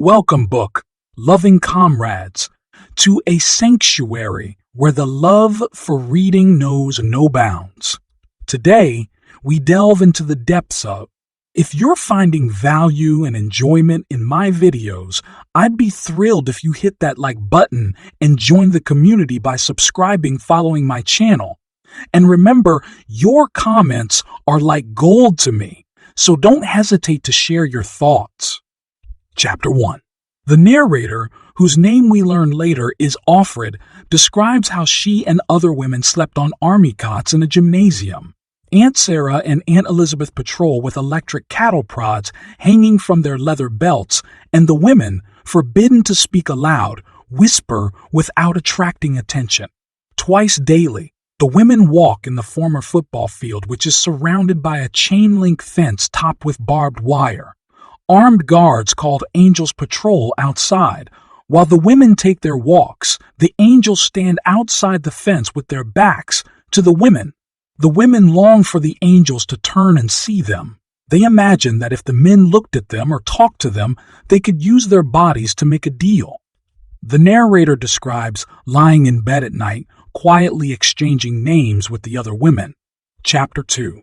Welcome, book, loving comrades, to a sanctuary where the love for reading knows no bounds. Today, we delve into the depths of. If you're finding value and enjoyment in my videos, I'd be thrilled if you hit that like button and join the community by subscribing following my channel. And remember, your comments are like gold to me, so don't hesitate to share your thoughts. Chapter 1. The narrator, whose name we learn later is Offred, describes how she and other women slept on army cots in a gymnasium. Aunt Sarah and Aunt Elizabeth patrol with electric cattle prods hanging from their leather belts, and the women, forbidden to speak aloud, whisper without attracting attention. Twice daily, the women walk in the former football field, which is surrounded by a chain-link fence topped with barbed wire. Armed guards called angels patrol outside. While the women take their walks, the angels stand outside the fence with their backs to the women. The women long for the angels to turn and see them. They imagine that if the men looked at them or talked to them, they could use their bodies to make a deal. The narrator describes lying in bed at night, quietly exchanging names with the other women. Chapter 2.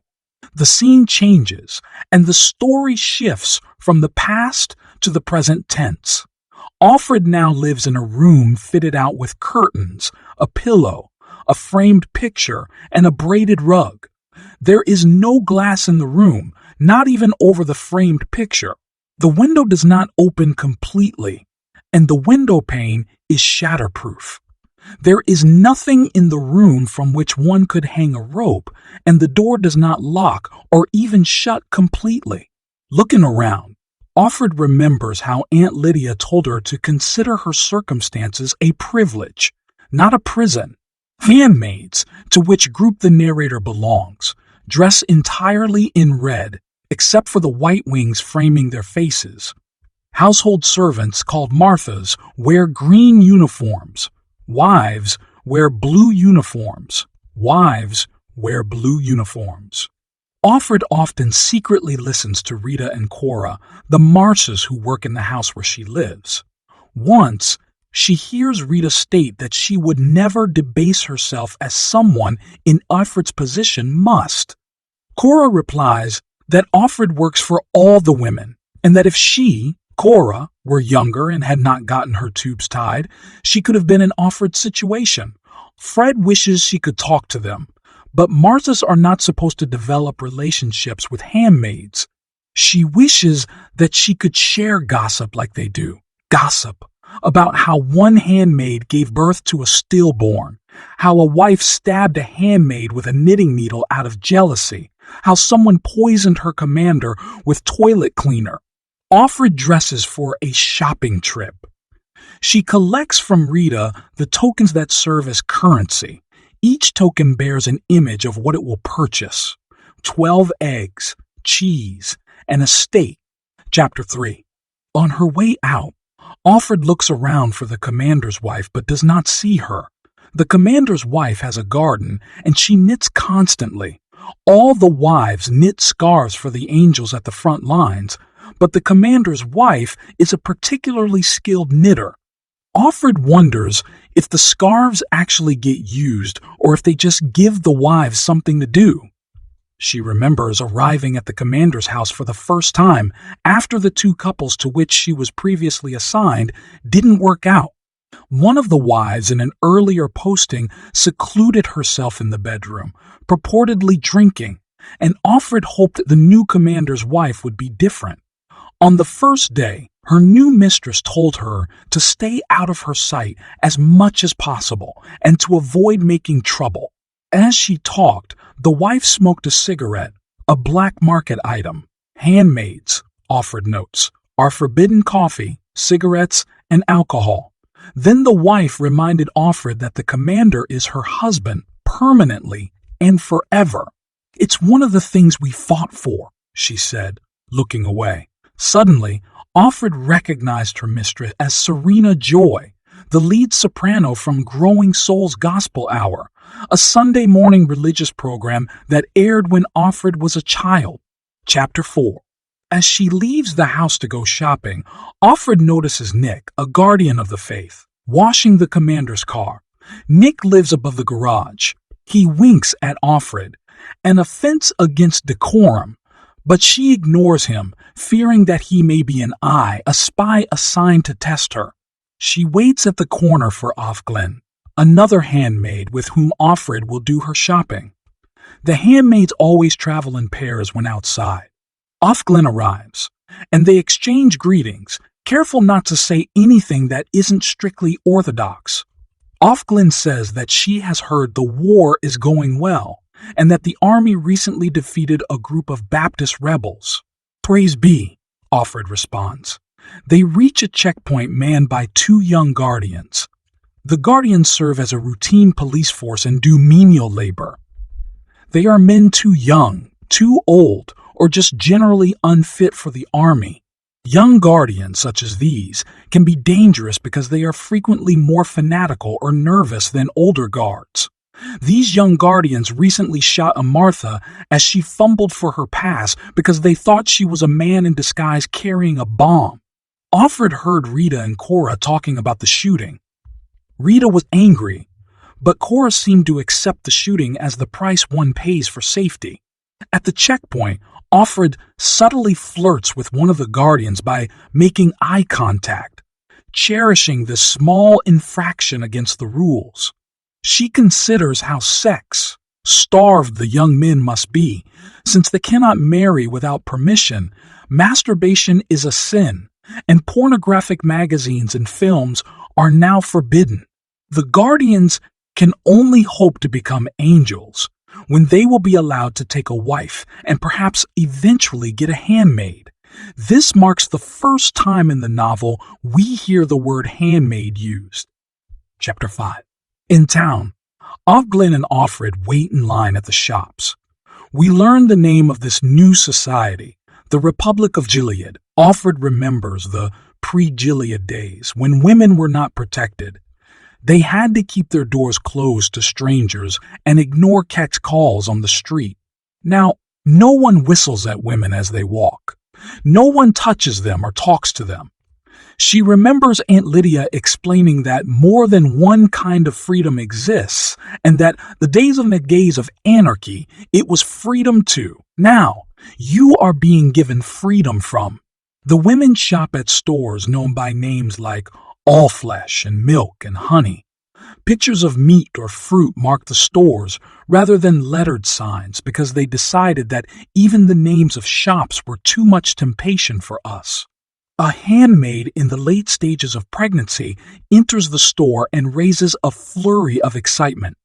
The scene changes, and the story shifts from the past to the present tense. Offred now lives in a room fitted out with curtains, a pillow, a framed picture, and a braided rug. There is no glass in the room, not even over the framed picture. The window does not open completely, and the window pane is shatterproof. There is nothing in the room from which one could hang a rope, and the door does not lock or even shut completely. Looking around, Offred remembers how Aunt Lydia told her to consider her circumstances a privilege, not a prison. Handmaids, to which group the narrator belongs, dress entirely in red, except for the white wings framing their faces. Household servants, called Marthas, wear green uniforms. Wives wear blue uniforms. Wives wear blue uniforms. Offred often secretly listens to Rita and Cora, the Marces who work in the house where she lives. Once, she hears Rita state that she would never debase herself as someone in Offred's position must. Cora replies that Offred works for all the women, and that if she, Cora, were younger and had not gotten her tubes tied, she could have been in Offred's situation. Fred wishes she could talk to them, but Marthas are not supposed to develop relationships with handmaids. She wishes that she could share gossip like they do. Gossip about how one handmaid gave birth to a stillborn, how a wife stabbed a handmaid with a knitting needle out of jealousy, how someone poisoned her commander with toilet cleaner. Offred dresses for a shopping trip. She collects from Rita the tokens that serve as currency. Each token bears an image of what it will purchase: 12 eggs, cheese, and a steak. Chapter 3. On her way out, Offred looks around for the commander's wife but does not see her. The commander's wife has a garden, and she knits constantly. All the wives knit scarves for the angels at the front lines, but the commander's wife is a particularly skilled knitter. Offred wonders if the scarves actually get used or if they just give the wives something to do. She remembers arriving at the commander's house for the first time after the two couples to which she was previously assigned didn't work out. One of the wives in an earlier posting secluded herself in the bedroom, purportedly drinking, and Offred hoped the new commander's wife would be different. On the first day, her new mistress told her to stay out of her sight as much as possible and to avoid making trouble. As she talked, the wife smoked a cigarette, a black market item. Handmaids, Offred notes, are forbidden coffee, cigarettes, and alcohol. Then the wife reminded Offred that the commander is her husband permanently and forever. "It's one of the things we fought for," she said, looking away. Suddenly, Offred recognized her mistress as Serena Joy, the lead soprano from Growing Souls Gospel Hour, a Sunday morning religious program that aired when Offred was a child. Chapter 4. As she leaves the house to go shopping, Offred notices Nick, a guardian of the faith, washing the commander's car. Nick lives above the garage. He winks at Offred, an offense against decorum, but she ignores him, fearing that he may be an eye, a spy assigned to test her. She waits at the corner for Offglin, another handmaid with whom Offred will do her shopping. The handmaids always travel in pairs when outside. Offglin arrives, and they exchange greetings, careful not to say anything that isn't strictly orthodox. Offglin says that she has heard the war is going well, and that the army recently defeated a group of Baptist rebels. Praise be, Offred responds. They reach a checkpoint manned by 2 young guardians. The guardians serve as a routine police force and do menial labor. They are men too young, too old, or just generally unfit for the army. Young guardians such as these can be dangerous because they are frequently more fanatical or nervous than older guards. These young guardians recently shot a Martha as she fumbled for her pass because they thought she was a man in disguise carrying a bomb. Offred heard Rita and Cora talking about the shooting. Rita was angry, but Cora seemed to accept the shooting as the price one pays for safety. At the checkpoint, Offred subtly flirts with one of the guardians by making eye contact, cherishing this small infraction against the rules. She considers how sex-starved the young men must be. Since they cannot marry without permission, masturbation is a sin, and pornographic magazines and films are now forbidden. The guardians can only hope to become angels when they will be allowed to take a wife and perhaps eventually get a handmaid. This marks the first time in the novel we hear the word handmaid used. Chapter 5. In town, Offglin and Offred wait in line at the shops. We learn the name of this new society, the Republic of Gilead. Offred remembers the pre-Gilead days when women were not protected. They had to keep their doors closed to strangers and ignore catch calls on the street. Now, no one whistles at women as they walk. No one touches them or talks to them. She remembers Aunt Lydia explaining that more than one kind of freedom exists, and that the days of anarchy, it was freedom too. Now, you are being given freedom from. The women shop at stores known by names like All Flesh and Milk and Honey. Pictures of meat or fruit mark the stores rather than lettered signs because they decided that even the names of shops were too much temptation for us. A handmaid in the late stages of pregnancy enters the store and raises a flurry of excitement.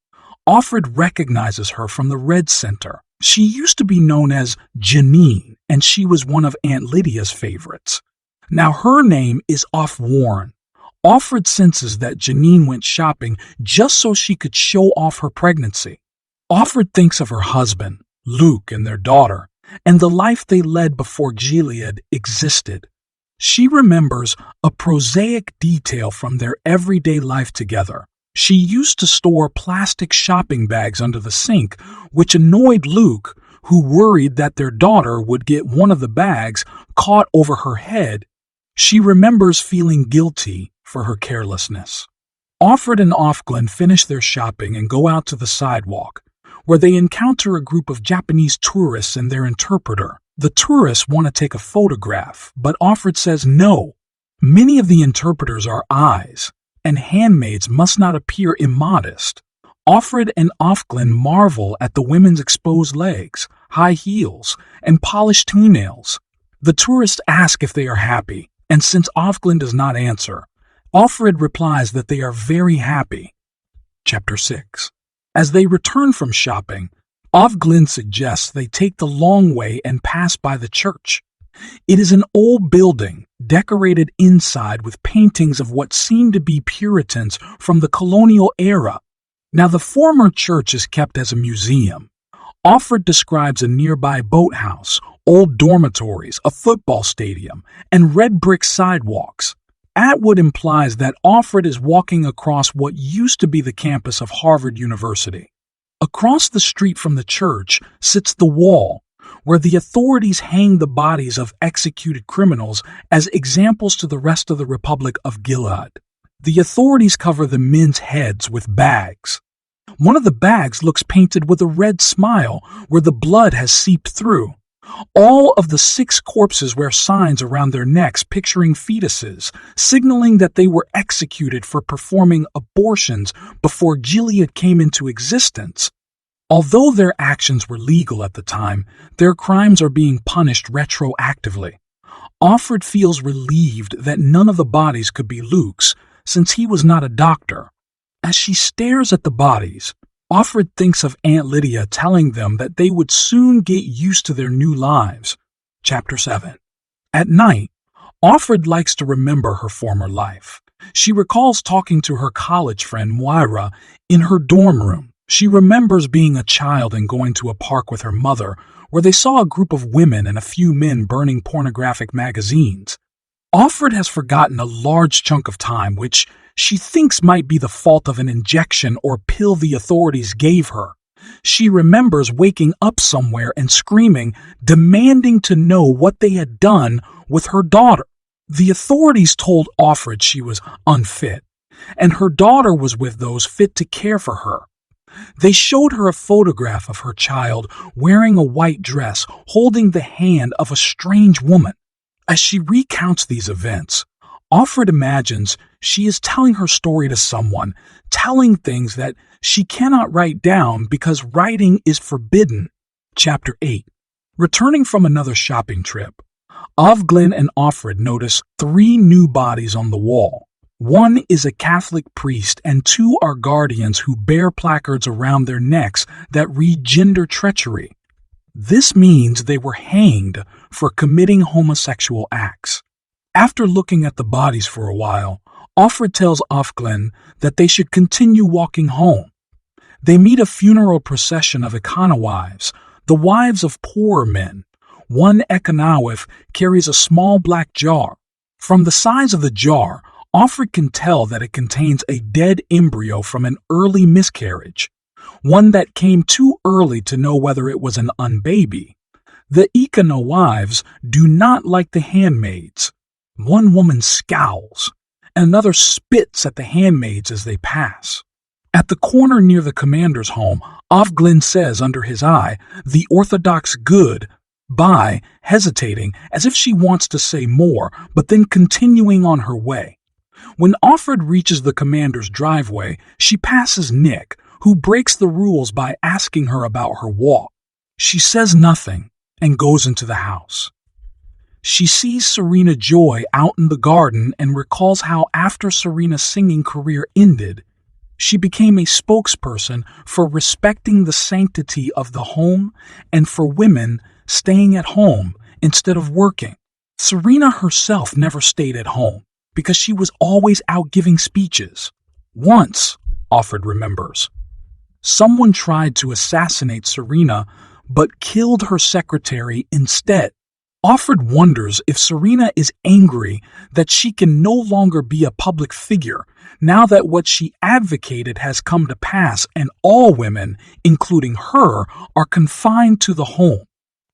Offred recognizes her from the Red Center. She used to be known as Janine, and she was one of Aunt Lydia's favorites. Now her name is Offwarn. Offred senses that Janine went shopping just so she could show off her pregnancy. Offred thinks of her husband, Luke, and their daughter, and the life they led before Gilead existed. She remembers a prosaic detail from their everyday life together. She used to store plastic shopping bags under the sink, which annoyed Luke, who worried that their daughter would get one of the bags caught over her head. She remembers feeling guilty for her carelessness. Offred and Offglin finish their shopping and go out to the sidewalk, where they encounter a group of Japanese tourists and their interpreter. The tourists want to take a photograph, but Offred says no. Many of the interpreters are eyes, and handmaids must not appear immodest. Offred and Offglin marvel at the women's exposed legs, high heels, and polished toenails. The tourists ask if they are happy, and since Offglin does not answer, Offred replies that they are very happy. Chapter 6. As they return from shopping, Offglin suggests they take the long way and pass by the church. It is an old building, decorated inside with paintings of what seem to be Puritans from the colonial era. Now, the former church is kept as a museum. Offred describes a nearby boathouse, old dormitories, a football stadium, and red brick sidewalks. Atwood implies that Offred is walking across what used to be the campus of Harvard University. Across the street from the church sits the wall, where the authorities hang the bodies of executed criminals as examples to the rest of the Republic of Gilead. The authorities cover the men's heads with bags. One of the bags looks painted with a red smile where the blood has seeped through. All of the 6 corpses wear signs around their necks picturing fetuses, signaling that they were executed for performing abortions before Gilead came into existence. Although their actions were legal at the time, their crimes are being punished retroactively. Offred feels relieved that none of the bodies could be Luke's, since he was not a doctor. As she stares at the bodies, Offred thinks of Aunt Lydia telling them that they would soon get used to their new lives. Chapter 7. At night, Offred likes to remember her former life. She recalls talking to her college friend Moira in her dorm room. She remembers being a child and going to a park with her mother, where they saw a group of women and a few men burning pornographic magazines. Offred has forgotten a large chunk of time, which she thinks might be the fault of an injection or pill the authorities gave her. She remembers waking up somewhere and screaming, demanding to know what they had done with her daughter. The authorities told Offred she was unfit, and her daughter was with those fit to care for her. They showed her a photograph of her child wearing a white dress, holding the hand of a strange woman. As she recounts these events, Offred imagines she is telling her story to someone, telling things that she cannot write down because writing is forbidden. Chapter 8. Returning from another shopping trip, Offred and Offred notice 3 new bodies on the wall. One is a Catholic priest and 2 are guardians who bear placards around their necks that read gender treachery. This means they were hanged for committing homosexual acts. After looking at the bodies for a while, Offred tells Offred that they should continue walking home. They meet a funeral procession of econowives, the wives of poorer men. One econowife carries a small black jar. From the size of the jar, Offred can tell that it contains a dead embryo from an early miscarriage, one that came too early to know whether it was an unbaby. The econowives do not like the handmaids. One woman scowls, and another spits at the handmaids as they pass. At the corner near the commander's home, Offred says under his eye, "The Orthodox good," by hesitating as if she wants to say more, but then continuing on her way. When Offred reaches the commander's driveway, she passes Nick, who breaks the rules by asking her about her walk. She says nothing and goes into the house. She sees Serena Joy out in the garden and recalls how after Serena's singing career ended, she became a spokesperson for respecting the sanctity of the home and for women staying at home instead of working. Serena herself never stayed at home because she was always out giving speeches. Once, Offred remembers, someone tried to assassinate Serena but killed her secretary instead. Offred wonders if Serena is angry that she can no longer be a public figure now that what she advocated has come to pass and all women, including her, are confined to the home.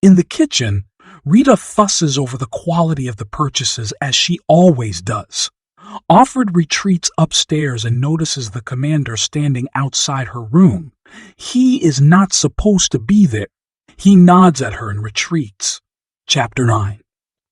In the kitchen, Rita fusses over the quality of the purchases as she always does. Offred retreats upstairs and notices the commander standing outside her room. He is not supposed to be there. He nods at her and retreats. Chapter 9.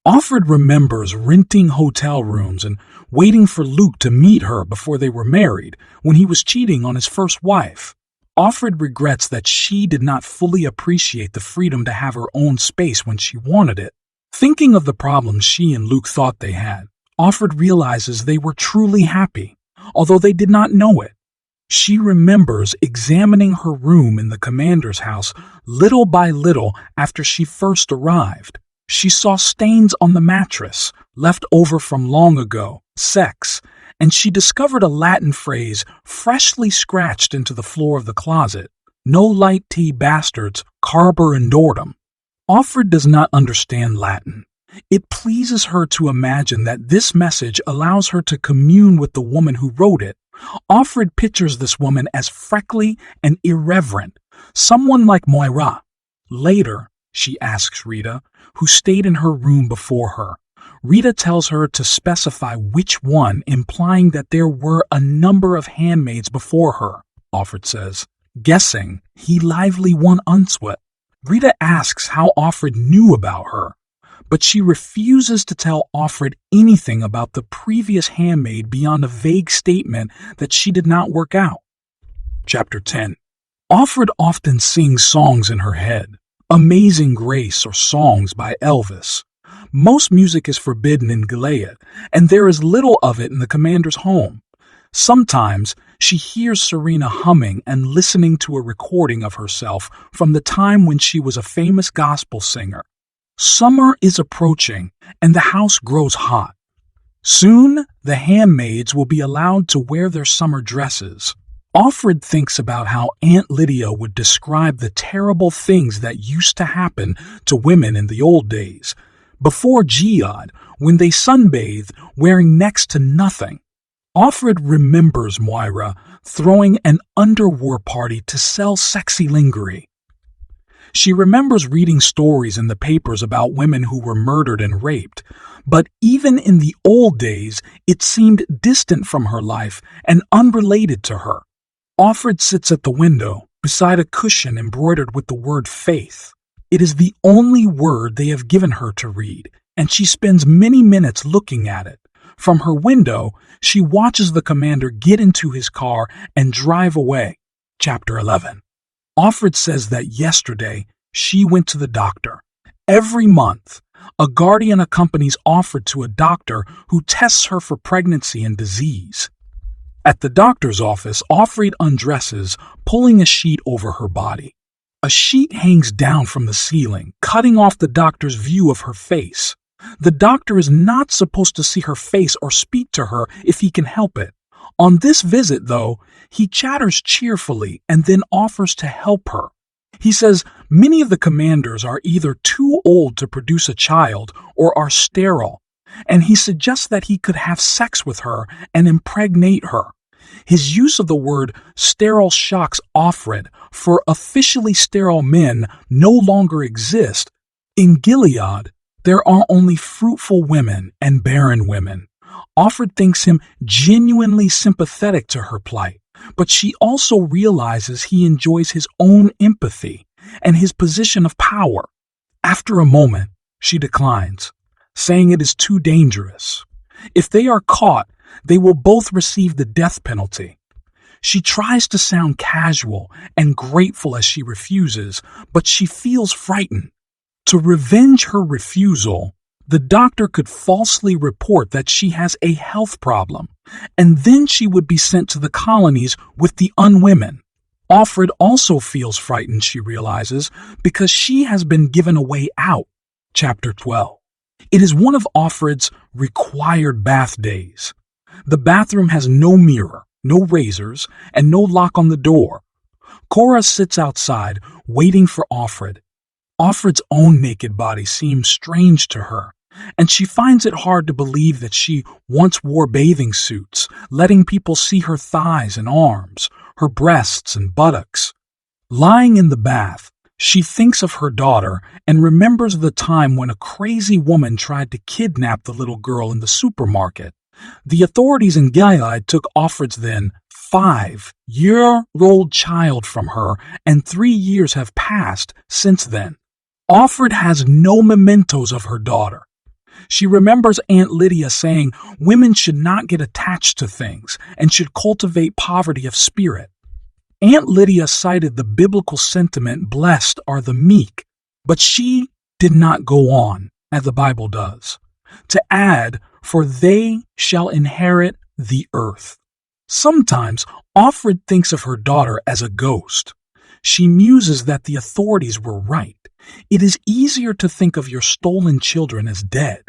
Offred remembers renting hotel rooms and waiting for Luke to meet her before they were married when he was cheating on his first wife. Offred regrets that she did not fully appreciate the freedom to have her own space when she wanted it. Thinking of the problems she and Luke thought they had, Offred realizes they were truly happy, although they did not know it. She remembers examining her room in the commander's house little by little after she first arrived. She saw stains on the mattress, left over from long ago, sex, and she discovered a Latin phrase freshly scratched into the floor of the closet, "No light tea bastards, carber indortum." Offred does not understand Latin. It pleases her to imagine that this message allows her to commune with the woman who wrote it. Offred pictures this woman as freckly and irreverent, someone like Moira. Later, she asks Rita, who stayed in her room before her. Rita tells her to specify which one, implying that there were a number of handmaids before her, Offred says. Guessing, he lively one unsweat. Rita asks how Offred knew about her, but she refuses to tell Offred anything about the previous handmaid beyond a vague statement that she did not work out. Chapter 10. Offred often sings songs in her head, Amazing Grace or songs by Elvis. Most music is forbidden in Gilead, and there is little of it in the commander's home. Sometimes she hears Serena humming and listening to a recording of herself from the time when she was a famous gospel singer. Summer is approaching, and the house grows hot. Soon, the handmaids will be allowed to wear their summer dresses. Offred thinks about how Aunt Lydia would describe the terrible things that used to happen to women in the old days, before Gilead, when they sunbathed wearing next to nothing. Offred remembers Moira throwing an underwear party to sell sexy lingerie. She remembers reading stories in the papers about women who were murdered and raped, but even in the old days, it seemed distant from her life and unrelated to her. Offred sits at the window, beside a cushion embroidered with the word faith. It is the only word they have given her to read, and she spends many minutes looking at it. From her window, she watches the commander get into his car and drive away. Chapter 11. Offred says that yesterday she went to the doctor. Every month, a guardian accompanies Offred to a doctor who tests her for pregnancy and disease. At the doctor's office, Offred undresses, pulling a sheet over her body. A sheet hangs down from the ceiling, cutting off the doctor's view of her face. The doctor is not supposed to see her face or speak to her if he can help it. On this visit, though, he chatters cheerfully and then offers to help her. He says many of the commanders are either too old to produce a child or are sterile, and he suggests that he could have sex with her and impregnate her. His use of the word sterile shocks Offred, for officially sterile men no longer exist. In Gilead, there are only fruitful women and barren women. Offred thinks him genuinely sympathetic to her plight, but she also realizes he enjoys his own empathy and his position of power. After a moment, she declines, saying it is too dangerous. If they are caught, they will both receive the death penalty. She tries to sound casual and grateful as she refuses, but she feels frightened. To revenge her refusal, the doctor could falsely report that she has a health problem, and then she would be sent to the colonies with the unwomen. Offred also feels frightened, she realizes, because she has been given a way out. Chapter 12. It is one of Offred's required bath days. The bathroom has no mirror, no razors, and no lock on the door. Cora sits outside, waiting for Offred. Offred's own naked body seems strange to her, and she finds it hard to believe that she once wore bathing suits, letting people see her thighs and arms, her breasts and buttocks. Lying in the bath, she thinks of her daughter and remembers the time when a crazy woman tried to kidnap the little girl in the supermarket. The authorities in Gilead took Offred's then 5-year-old child from her, and 3 years have passed since then. Offred has no mementos of her daughter. She remembers Aunt Lydia saying women should not get attached to things and should cultivate poverty of spirit. Aunt Lydia cited the biblical sentiment, blessed are the meek, but she did not go on, as the Bible does, to add, for they shall inherit the earth. Sometimes Offred thinks of her daughter as a ghost. She muses that the authorities were right. It is easier to think of your stolen children as dead.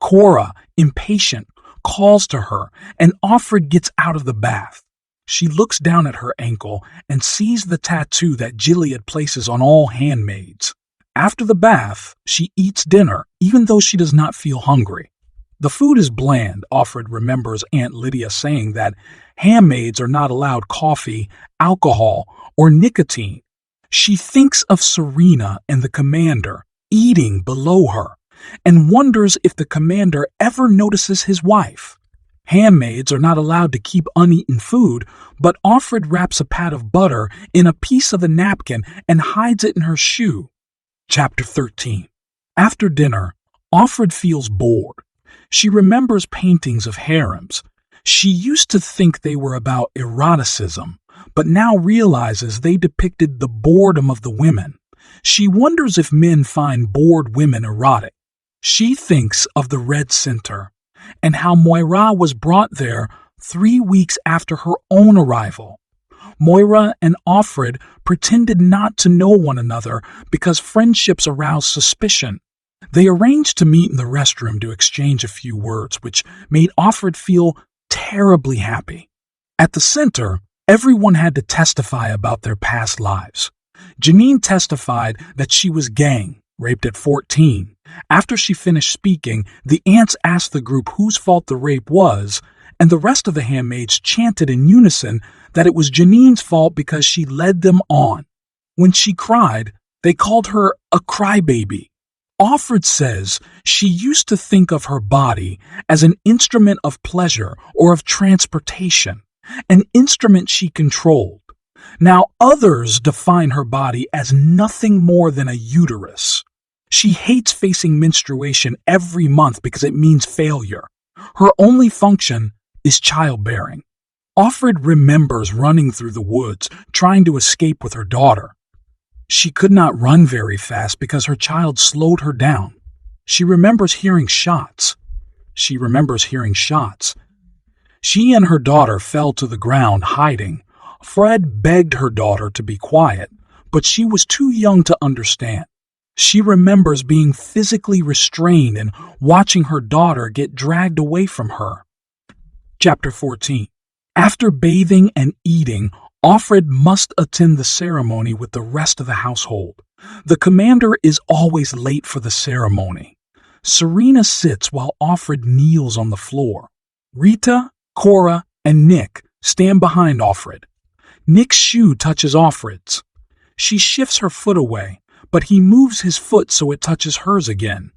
Cora, impatient, calls to her, and Offred gets out of the bath. She looks down at her ankle and sees the tattoo that Gilead places on all handmaids. After the bath, she eats dinner, even though she does not feel hungry. The food is bland. Offred remembers Aunt Lydia saying that handmaids are not allowed coffee, alcohol, or nicotine. She thinks of Serena and the commander eating below her and wonders if the commander ever notices his wife. Handmaids are not allowed to keep uneaten food, but Offred wraps a pat of butter in a piece of a napkin and hides it in her shoe. Chapter 13. After dinner, Offred feels bored. She remembers paintings of harems. She used to think they were about eroticism, but now realizes they depicted the boredom of the women. She wonders if men find bored women erotic. She thinks of the Red Center and how Moira was brought there 3 weeks after her own arrival. Moira and Offred pretended not to know one another because friendships aroused suspicion. They arranged to meet in the restroom to exchange a few words, which made Offred feel terribly happy. At the center, everyone had to testify about their past lives. Janine testified that she was gang, raped at 14. After she finished speaking, the aunts asked the group whose fault the rape was, and the rest of the handmaids chanted in unison that it was Janine's fault because she led them on. When she cried, they called her a crybaby. Offred says she used to think of her body as an instrument of pleasure or of transportation, an instrument she controlled. Now others define her body as nothing more than a uterus. She hates facing menstruation every month because it means failure. Her only function is childbearing. Offred remembers running through the woods, trying to escape with her daughter. She could not run very fast because her child slowed her down. She remembers hearing shots. She and her daughter fell to the ground, hiding. Fred begged her daughter to be quiet, but she was too young to understand. She remembers being physically restrained and watching her daughter get dragged away from her. Chapter 14. After bathing and eating, Offred must attend the ceremony with the rest of the household. The commander is always late for the ceremony. Serena sits while Offred kneels on the floor. Rita, Cora, and Nick stand behind Offred. Nick's shoe touches Offred's. She shifts her foot away, but he moves his foot so it touches hers again.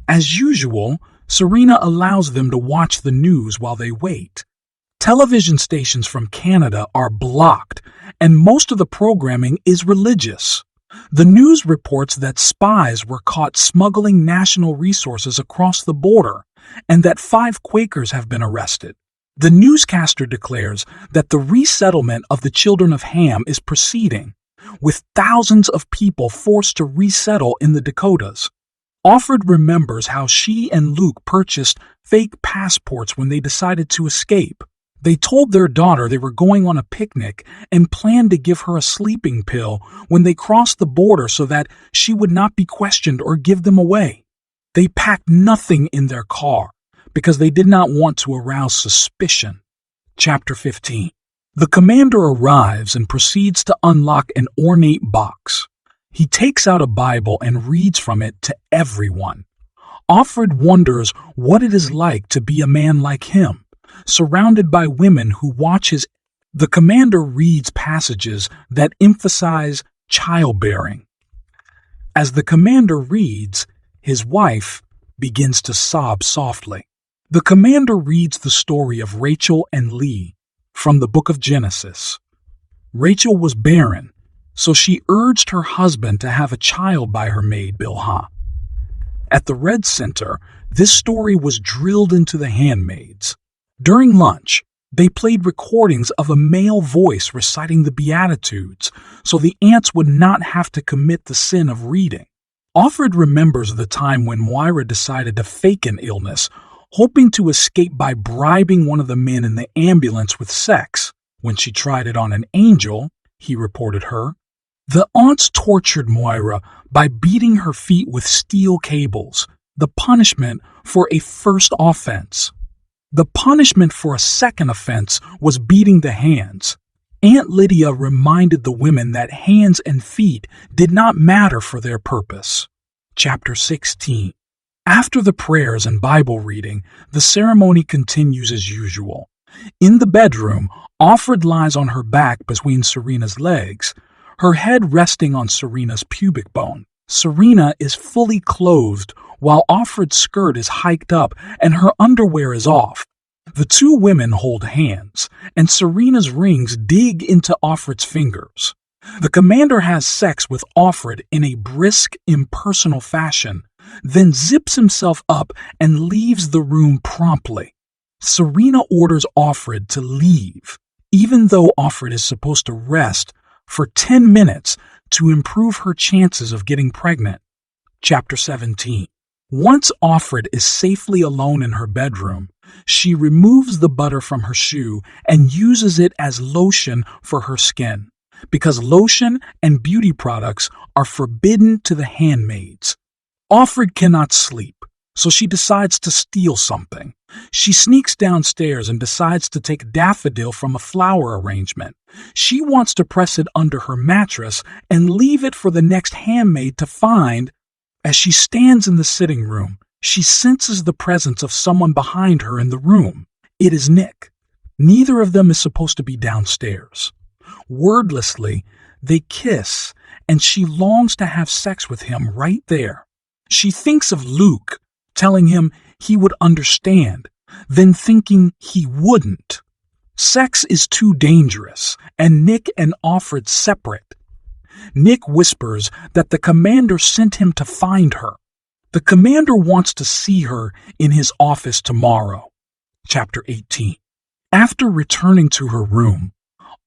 As usual, Serena allows them to watch the news while they wait. Television stations from Canada are blocked, and most of the programming is religious. The news reports that spies were caught smuggling national resources across the border, and that 5 Quakers have been arrested. The newscaster declares that the resettlement of the children of Ham is proceeding, with thousands of people forced to resettle in the Dakotas. Offred remembers how she and Luke purchased fake passports when they decided to escape. They told their daughter they were going on a picnic and planned to give her a sleeping pill when they crossed the border so that she would not be questioned or give them away. They packed nothing in their car because they did not want to arouse suspicion. Chapter 15. The commander arrives and proceeds to unlock an ornate box. He takes out a Bible and reads from it to everyone. Offred wonders what it is like to be a man like him, surrounded by women who watch his. The commander reads passages that emphasize childbearing. As the commander reads, his wife begins to sob softly. The commander reads the story of Rachel and Leah from the book of Genesis. Rachel was barren, so she urged her husband to have a child by her maid Bilhah. At the Red Center, this story was drilled into the handmaids. During lunch, they played recordings of a male voice reciting the Beatitudes, so the aunts would not have to commit the sin of reading. Offred remembers the time when Moira decided to fake an illness, hoping to escape by bribing one of the men in the ambulance with sex. When she tried it on an angel, he reported her. The aunts tortured Moira by beating her feet with steel cables, the punishment for a first offense. The punishment for a second offense was beating the hands. Aunt Lydia reminded the women that hands and feet did not matter for their purpose. Chapter 16. After the prayers and Bible reading, the ceremony continues as usual. In the bedroom, Offred lies on her back between Serena's legs. her head resting on Serena's pubic bone. Serena is fully clothed while Offred's skirt is hiked up and her underwear is off. The two women hold hands, and Serena's rings dig into Offred's fingers. The commander has sex with Offred in a brisk, impersonal fashion, then zips himself up and leaves the room promptly. Serena orders Offred to leave, even though Offred is supposed to rest for 10 minutes to improve her chances of getting pregnant. Chapter 17. Once Offred is safely alone in her bedroom, she removes the butter from her shoe and uses it as lotion for her skin, because lotion and beauty products are forbidden to the handmaids. Offred cannot sleep, so she decides to steal something. She sneaks downstairs and decides to take daffodil from a flower arrangement. She wants to press it under her mattress and leave it for the next handmaid to find. As she stands in the sitting room, she senses the presence of someone behind her in the room. It is Nick. Neither of them is supposed to be downstairs. Wordlessly, they kiss, and she longs to have sex with him right there. She thinks of Luke, telling him he would understand, then thinking he wouldn't. Sex is too dangerous, and Nick and Offred separate. Nick whispers that the commander sent him to find her. The commander wants to see her in his office tomorrow. Chapter 18. After returning to her room,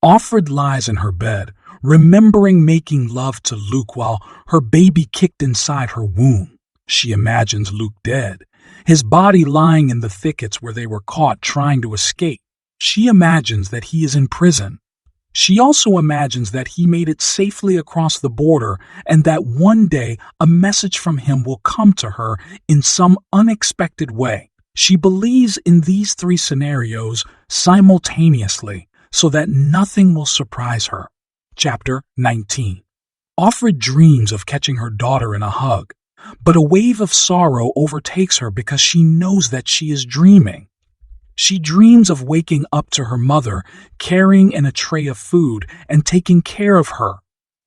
Offred lies in her bed, remembering making love to Luke while her baby kicked inside her womb. She imagines Luke dead, his body lying in the thickets where they were caught trying to escape. She imagines that he is in prison. She also imagines that he made it safely across the border and that one day a message from him will come to her in some unexpected way. She believes in these three scenarios simultaneously so that nothing will surprise her. Chapter 19. Offred dreams of catching her daughter in a hug, but a wave of sorrow overtakes her because she knows that she is dreaming. She dreams of waking up to her mother, carrying in a tray of food and taking care of her.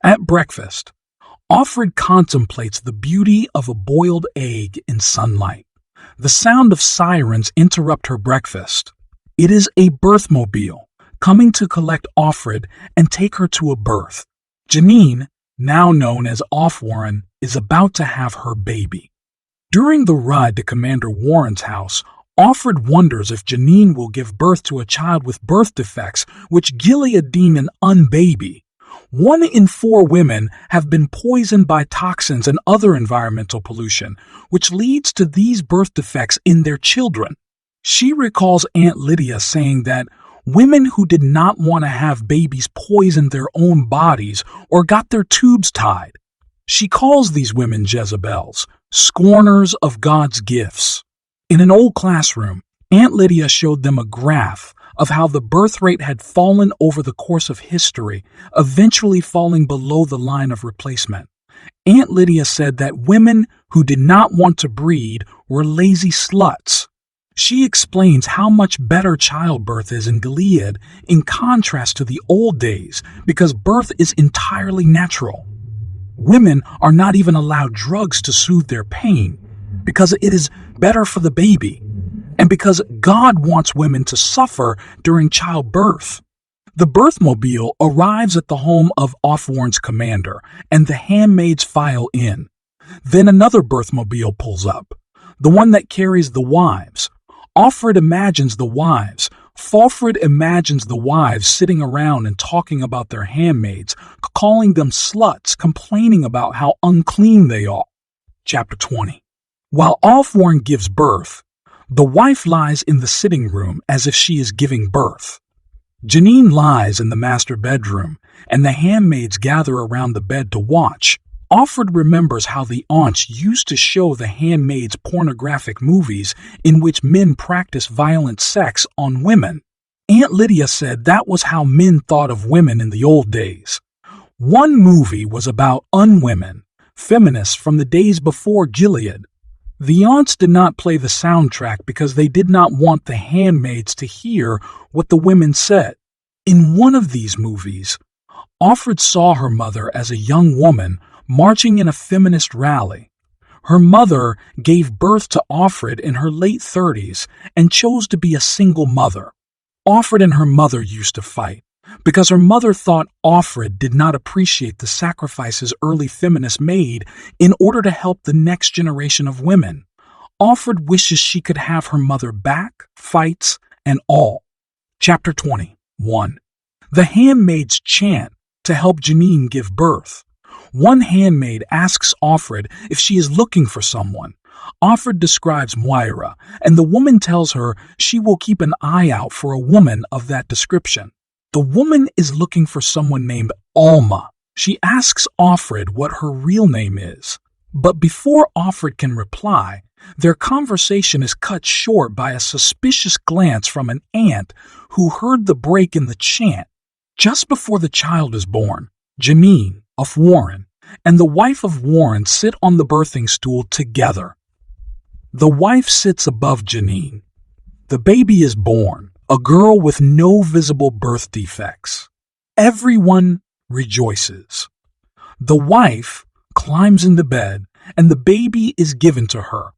At breakfast, Offred contemplates the beauty of a boiled egg in sunlight. The sound of sirens interrupt her breakfast. It is a birthmobile coming to collect Offred and take her to a birth. Janine, now known as Offwarren, is about to have her baby. During the ride to Commander Warren's house, Offred wonders if Janine will give birth to a child with birth defects, which Gilead deem an unbaby. 1 in 4 women have been poisoned by toxins and other environmental pollution, which leads to these birth defects in their children. She recalls Aunt Lydia saying that women who did not want to have babies poisoned their own bodies or got their tubes tied. She calls these women Jezebels, scorners of God's gifts. In an old classroom, Aunt Lydia showed them a graph of how the birth rate had fallen over the course of history, eventually falling below the line of replacement. Aunt Lydia said that women who did not want to breed were lazy sluts. She explains how much better childbirth is in Gilead in contrast to the old days because birth is entirely natural. Women are not even allowed drugs to soothe their pain because it is better for the baby, and because God wants women to suffer during childbirth. The birthmobile arrives at the home of Offwarren's commander, and the handmaids file in. Then another birthmobile pulls up, the one that carries the wives. Offred imagines the wives. Offred imagines the wives sitting around and talking about their handmaids, calling them sluts, complaining about how unclean they are. Chapter 20. While Offwarren gives birth, the wife lies in the sitting room as if she is giving birth. Janine lies in the master bedroom, and the handmaids gather around the bed to watch. Offred remembers how the aunts used to show the handmaids pornographic movies in which men practice violent sex on women. Aunt Lydia said that was how men thought of women in the old days. One movie was about unwomen, feminists from the days before Gilead. The aunts did not play the soundtrack because they did not want the handmaids to hear what the women said. In one of these movies, Offred saw her mother as a young woman marching in a feminist rally. Her mother gave birth to Offred in her late 30s and chose to be a single mother. Offred and her mother used to fight because her mother thought Offred did not appreciate the sacrifices early feminists made in order to help the next generation of women. Offred wishes she could have her mother back, fights, and all. Chapter 21. The handmaids chant to help Janine give birth. One handmaid asks Offred if she is looking for someone. Offred describes Moira, and the woman tells her she will keep an eye out for a woman of that description. The woman is looking for someone named Alma. She asks Offred what her real name is. But before Offred can reply, their conversation is cut short by a suspicious glance from an aunt who heard the break in the chant. Just before the child is born, Janine, of Warren, and the wife of Warren sit on the birthing stool together. The wife sits above Janine. The baby is born, a girl with no visible birth defects. Everyone rejoices. The wife climbs into bed, and the baby is given to her.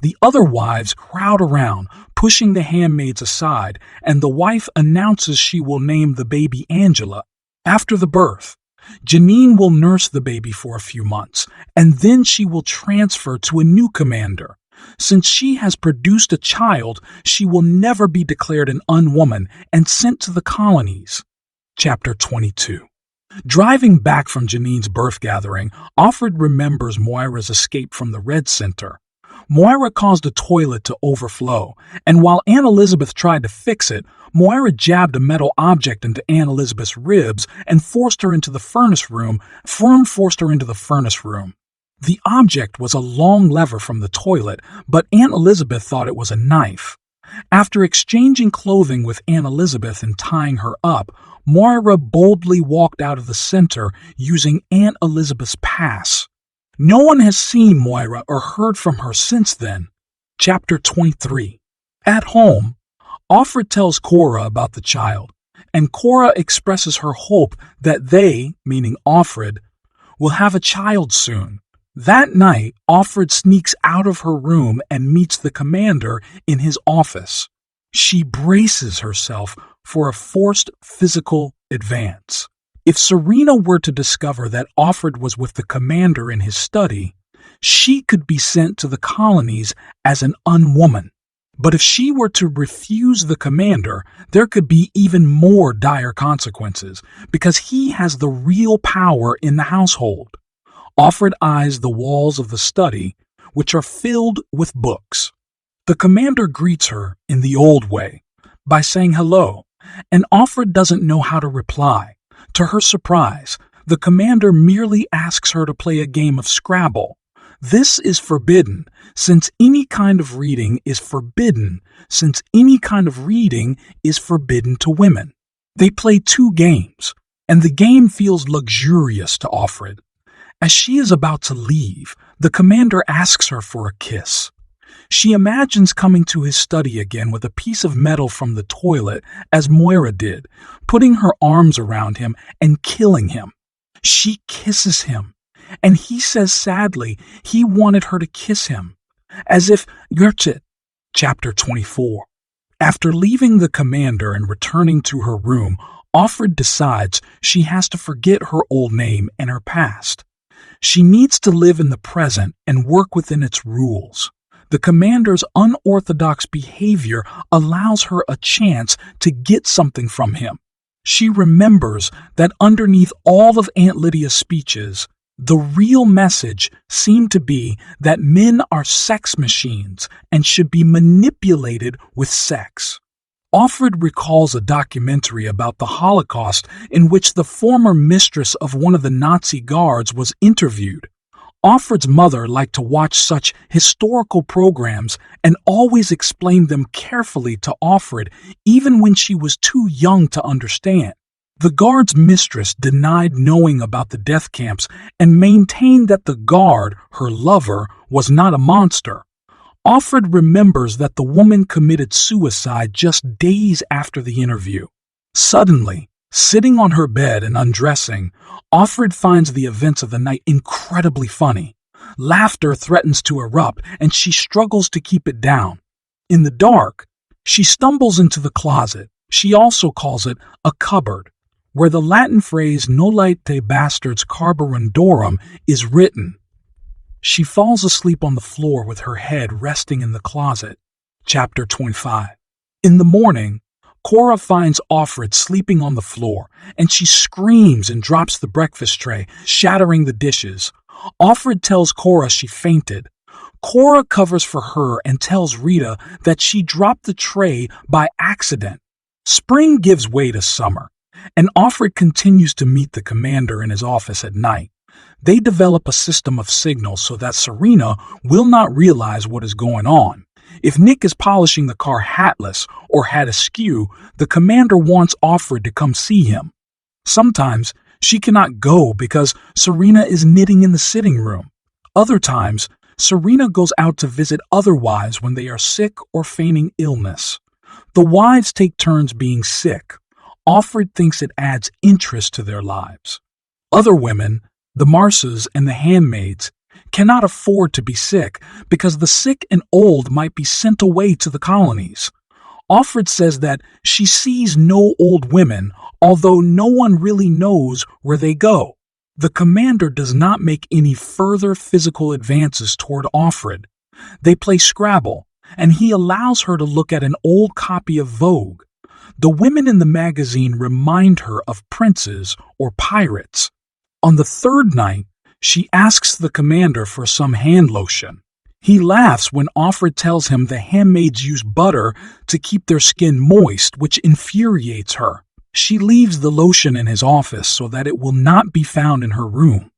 The other wives crowd around, pushing the handmaids aside, and the wife announces she will name the baby Angela. After the birth, Janine will nurse the baby for a few months, and then she will transfer to a new commander. Since she has produced a child, she will never be declared an unwoman and sent to the colonies. Chapter 22. Driving back from Janine's birth gathering, Offred remembers Moira's escape from the Red Center. Moira caused a toilet to overflow, and while Aunt Elizabeth tried to fix it, Moira jabbed a metal object into Aunt Elizabeth's ribs and forced her into the furnace room. The object was a long lever from the toilet, but Aunt Elizabeth thought it was a knife. After exchanging clothing with Aunt Elizabeth and tying her up, Moira boldly walked out of the center using Aunt Elizabeth's pass. No one has seen Moira or heard from her since then. Chapter 23. At home, Offred tells Cora about the child, and Cora expresses her hope that they, meaning Offred, will have a child soon. That night, Offred sneaks out of her room and meets the commander in his office. She braces herself for a forced physical advance. If Serena were to discover that Offred was with the commander in his study, she could be sent to the colonies as an unwoman. But if she were to refuse the commander, there could be even more dire consequences, because he has the real power in the household. Offred eyes the walls of the study, which are filled with books. The commander greets her in the old way, by saying hello, and Offred doesn't know how to reply. To her surprise, the commander merely asks her to play a game of Scrabble. This is forbidden, since any kind of reading is forbidden to women. They play 2 games, and the game feels luxurious to Offred. As she is about to leave, the commander asks her for a kiss. She imagines coming to his study again with a piece of metal from the toilet, as Moira did, putting her arms around him and killing him. She kisses him, and he says sadly he wanted her to kiss him, as if Gertrude. Chapter 24. After leaving the commander and returning to her room, Offred decides she has to forget her old name and her past. She needs to live in the present and work within its rules. The commander's unorthodox behavior allows her a chance to get something from him. She remembers that underneath all of Aunt Lydia's speeches, the real message seemed to be that men are sex machines and should be manipulated with sex. Offred recalls a documentary about the Holocaust in which the former mistress of one of the Nazi guards was interviewed. Offred's mother liked to watch such historical programs and always explained them carefully to Offred, even when she was too young to understand. The guard's mistress denied knowing about the death camps and maintained that the guard, her lover, was not a monster. Offred remembers that the woman committed suicide just days after the interview. Suddenly, Sitting on her bed and undressing, Offred finds the events of the night incredibly funny. Laughter threatens to erupt, and she struggles to keep it down. In the dark, she stumbles into the closet. She also calls it a cupboard, where the Latin phrase nolite te bastards carborundorum is written. She falls asleep on the floor with her head resting in the closet. Chapter 25. In the morning, Cora finds Offred sleeping on the floor, and she screams and drops the breakfast tray, shattering the dishes. Offred tells Cora she fainted. Cora covers for her and tells Rita that she dropped the tray by accident. Spring gives way to summer, and Offred continues to meet the commander in his office at night. They develop a system of signals so that Serena will not realize what is going on. If Nick is polishing the car hatless or hat askew, the commander wants Offred to come see him. Sometimes she cannot go because Serena is knitting in the sitting room. Other times, Serena goes out to visit other wives when they are sick or feigning illness. The wives take turns being sick. Offred thinks it adds interest to their lives. Other women, the Marsas and the Handmaids, cannot afford to be sick because the sick and old might be sent away to the colonies. Offred says that she sees no old women, although no one really knows where they go. The commander does not make any further physical advances toward Offred. They play Scrabble, and he allows her to look at an old copy of Vogue. The women in the magazine remind her of princes or pirates. On the third night, she asks the commander for some hand lotion. He laughs when Offred tells him the handmaids use butter to keep their skin moist, which infuriates her. She leaves the lotion in his office so that it will not be found in her room.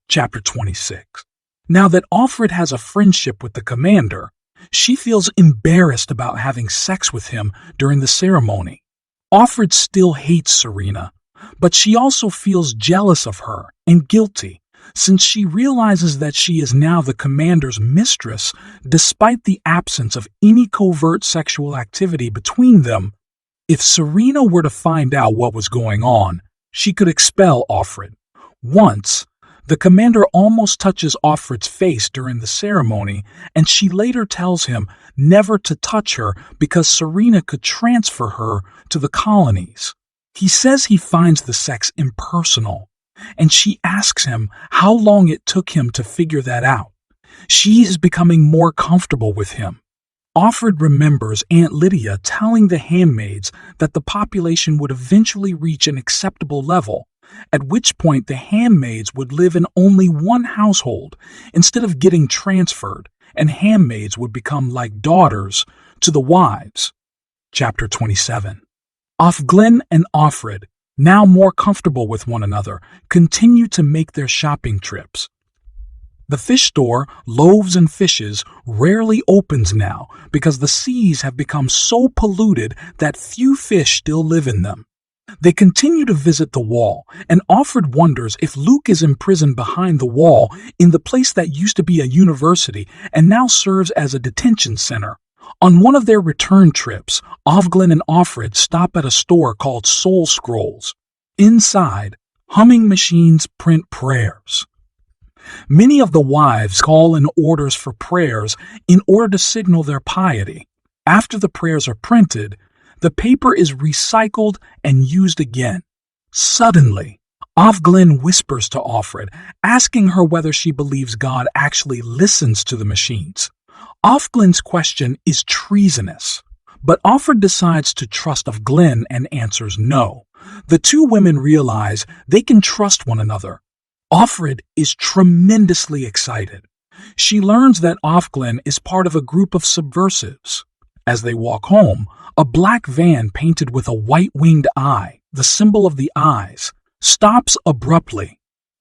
Chapter 26. Now that Offred has a friendship with the commander, she feels embarrassed about having sex with him during the ceremony. Offred still hates Serena, but she also feels jealous of her and guilty, since she realizes that she is now the commander's mistress despite the absence of any covert sexual activity between them. If Serena were to find out what was going on, she could expel Offred. Once, the commander almost touches Offred's face during the ceremony, and she later tells him never to touch her because Serena could transfer her to the colonies. He says he finds the sex impersonal, and she asks him how long it took him to figure that out. She is becoming more comfortable with him. Offred remembers Aunt Lydia telling the handmaids that the population would eventually reach an acceptable level, at which point the handmaids would live in only one household instead of getting transferred, and handmaids would become like daughters to the wives. Chapter 27. Offglen and Offred, now more comfortable with one another, continue to make their shopping trips. The fish store, Loaves and Fishes, rarely opens now because the seas have become so polluted that few fish still live in them. They continue to visit the wall, and Offred wonders if Luke is imprisoned behind the wall in the place that used to be a university and now serves as a detention center. On one of their return trips, Offglen and Offred stop at a store called Soul Scrolls. Inside, humming machines print prayers. Many of the wives call in orders for prayers in order to signal their piety. After the prayers are printed, the paper is recycled and used again. Suddenly, Offglen whispers to Offred, asking her whether she believes God actually listens to the machines. Offglen's question is treasonous, but Offred decides to trust Offglen and answers no. The two women realize they can trust one another. Offred is tremendously excited. She learns that Offglen is part of a group of subversives. As they walk home, a black van painted with a white-winged eye, the symbol of the eyes, stops abruptly.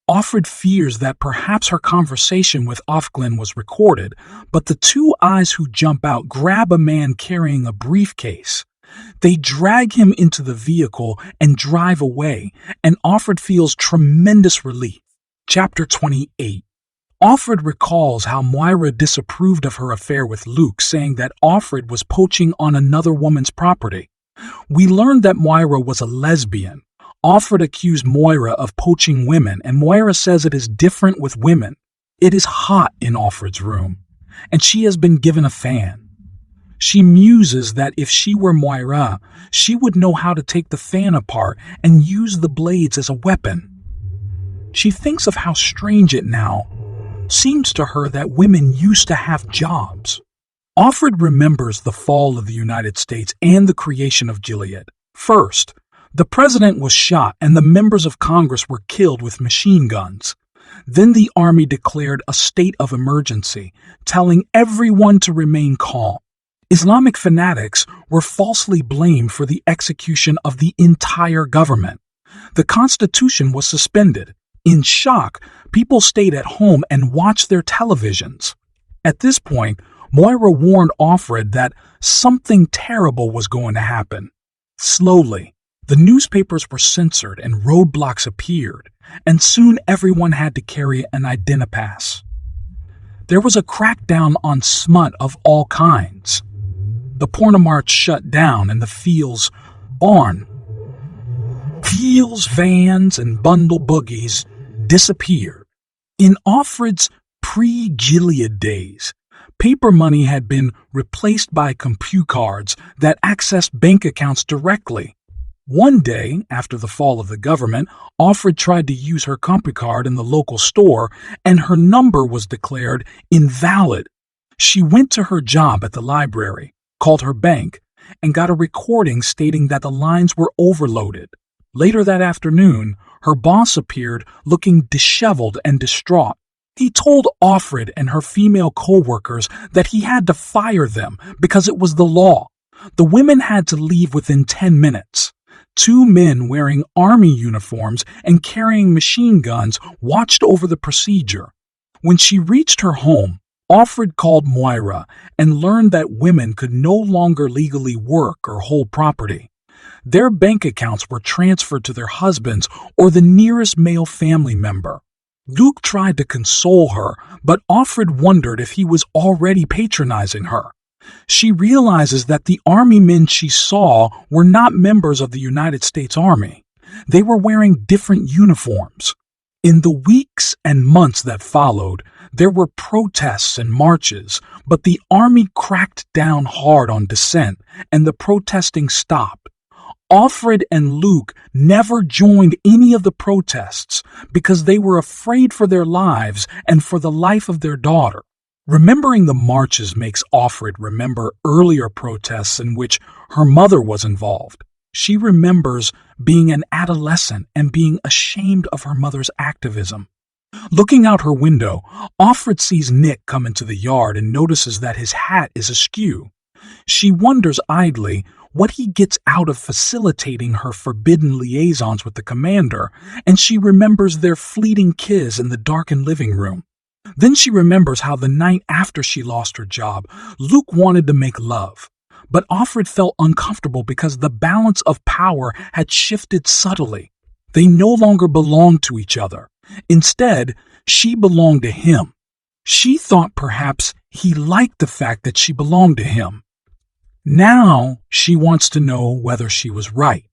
Offred fears that perhaps her conversation with Offglen was recorded, but the two eyes who jump out grab a man carrying a briefcase. They drag him into the vehicle and drive away, and Offred feels tremendous relief. Chapter 28. Offred recalls how Moira disapproved of her affair with Luke, saying that Offred was poaching on another woman's property. We learned that Moira was a lesbian. Offred accused Moira of poaching women, and Moira says it is different with women. It is hot in Offred's room, and she has been given a fan. She muses that if she were Moira, she would know how to take the fan apart and use the blades as a weapon. She thinks of how strange it now seems to her that women used to have jobs. Offred remembers the fall of the United States and the creation of Gilead. First, the president was shot and the members of Congress were killed with machine guns. Then the army declared a state of emergency, telling everyone to remain calm. Islamic fanatics were falsely blamed for the execution of the entire government. The Constitution was suspended. In shock, people stayed at home and watched their televisions. At this point, Moira warned Offred that something terrible was going to happen. Slowly, the newspapers were censored and roadblocks appeared, and soon everyone had to carry an identipass. There was a crackdown on smut of all kinds. The pornomarts shut down and the fields, vans, and bundle boogies disappeared. In Offred's pre-Gilead days, paper money had been replaced by compute cards that accessed bank accounts directly. One day, after the fall of the government, Offred tried to use her CompuCard in the local store, and her number was declared invalid. She went to her job at the library, called her bank, and got a recording stating that the lines were overloaded. Later that afternoon, her boss appeared looking disheveled and distraught. He told Offred and her female co-workers that he had to fire them because it was the law. The women had to leave within 10 minutes. 2 men wearing army uniforms and carrying machine guns watched over the procedure. When she reached her home, Offred called Moira and learned that women could no longer legally work or hold property. Their bank accounts were transferred to their husbands or the nearest male family member. Luke tried to console her, but Offred wondered if he was already patronizing her. She realizes that the army men she saw were not members of the United States Army. They were wearing different uniforms. In the weeks and months that followed, there were protests and marches, but the army cracked down hard on dissent, and the protesting stopped. Offred and Luke never joined any of the protests because they were afraid for their lives and for the life of their daughter. Remembering the marches makes Offred remember earlier protests in which her mother was involved. She remembers being an adolescent and being ashamed of her mother's activism. Looking out her window, Offred sees Nick come into the yard and notices that his hat is askew. She wonders idly what he gets out of facilitating her forbidden liaisons with the commander, and she remembers their fleeting kiss in the darkened living room. Then she remembers how the night after she lost her job, Luke wanted to make love. But Offred felt uncomfortable because the balance of power had shifted subtly. They no longer belonged to each other. Instead, she belonged to him. She thought perhaps he liked the fact that she belonged to him. Now she wants to know whether she was right.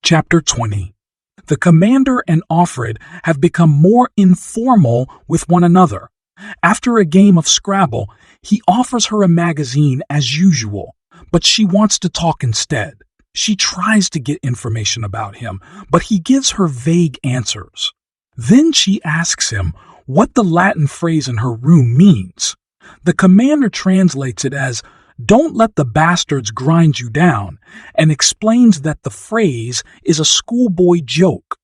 Chapter 20. The commander and Offred have become more informal with one another. After a game of Scrabble, he offers her a magazine as usual, but she wants to talk instead. She tries to get information about him, but he gives her vague answers. Then she asks him what the Latin phrase in her room means. The commander translates it as, "Don't let the bastards grind you down," and explains that the phrase is a schoolboy joke.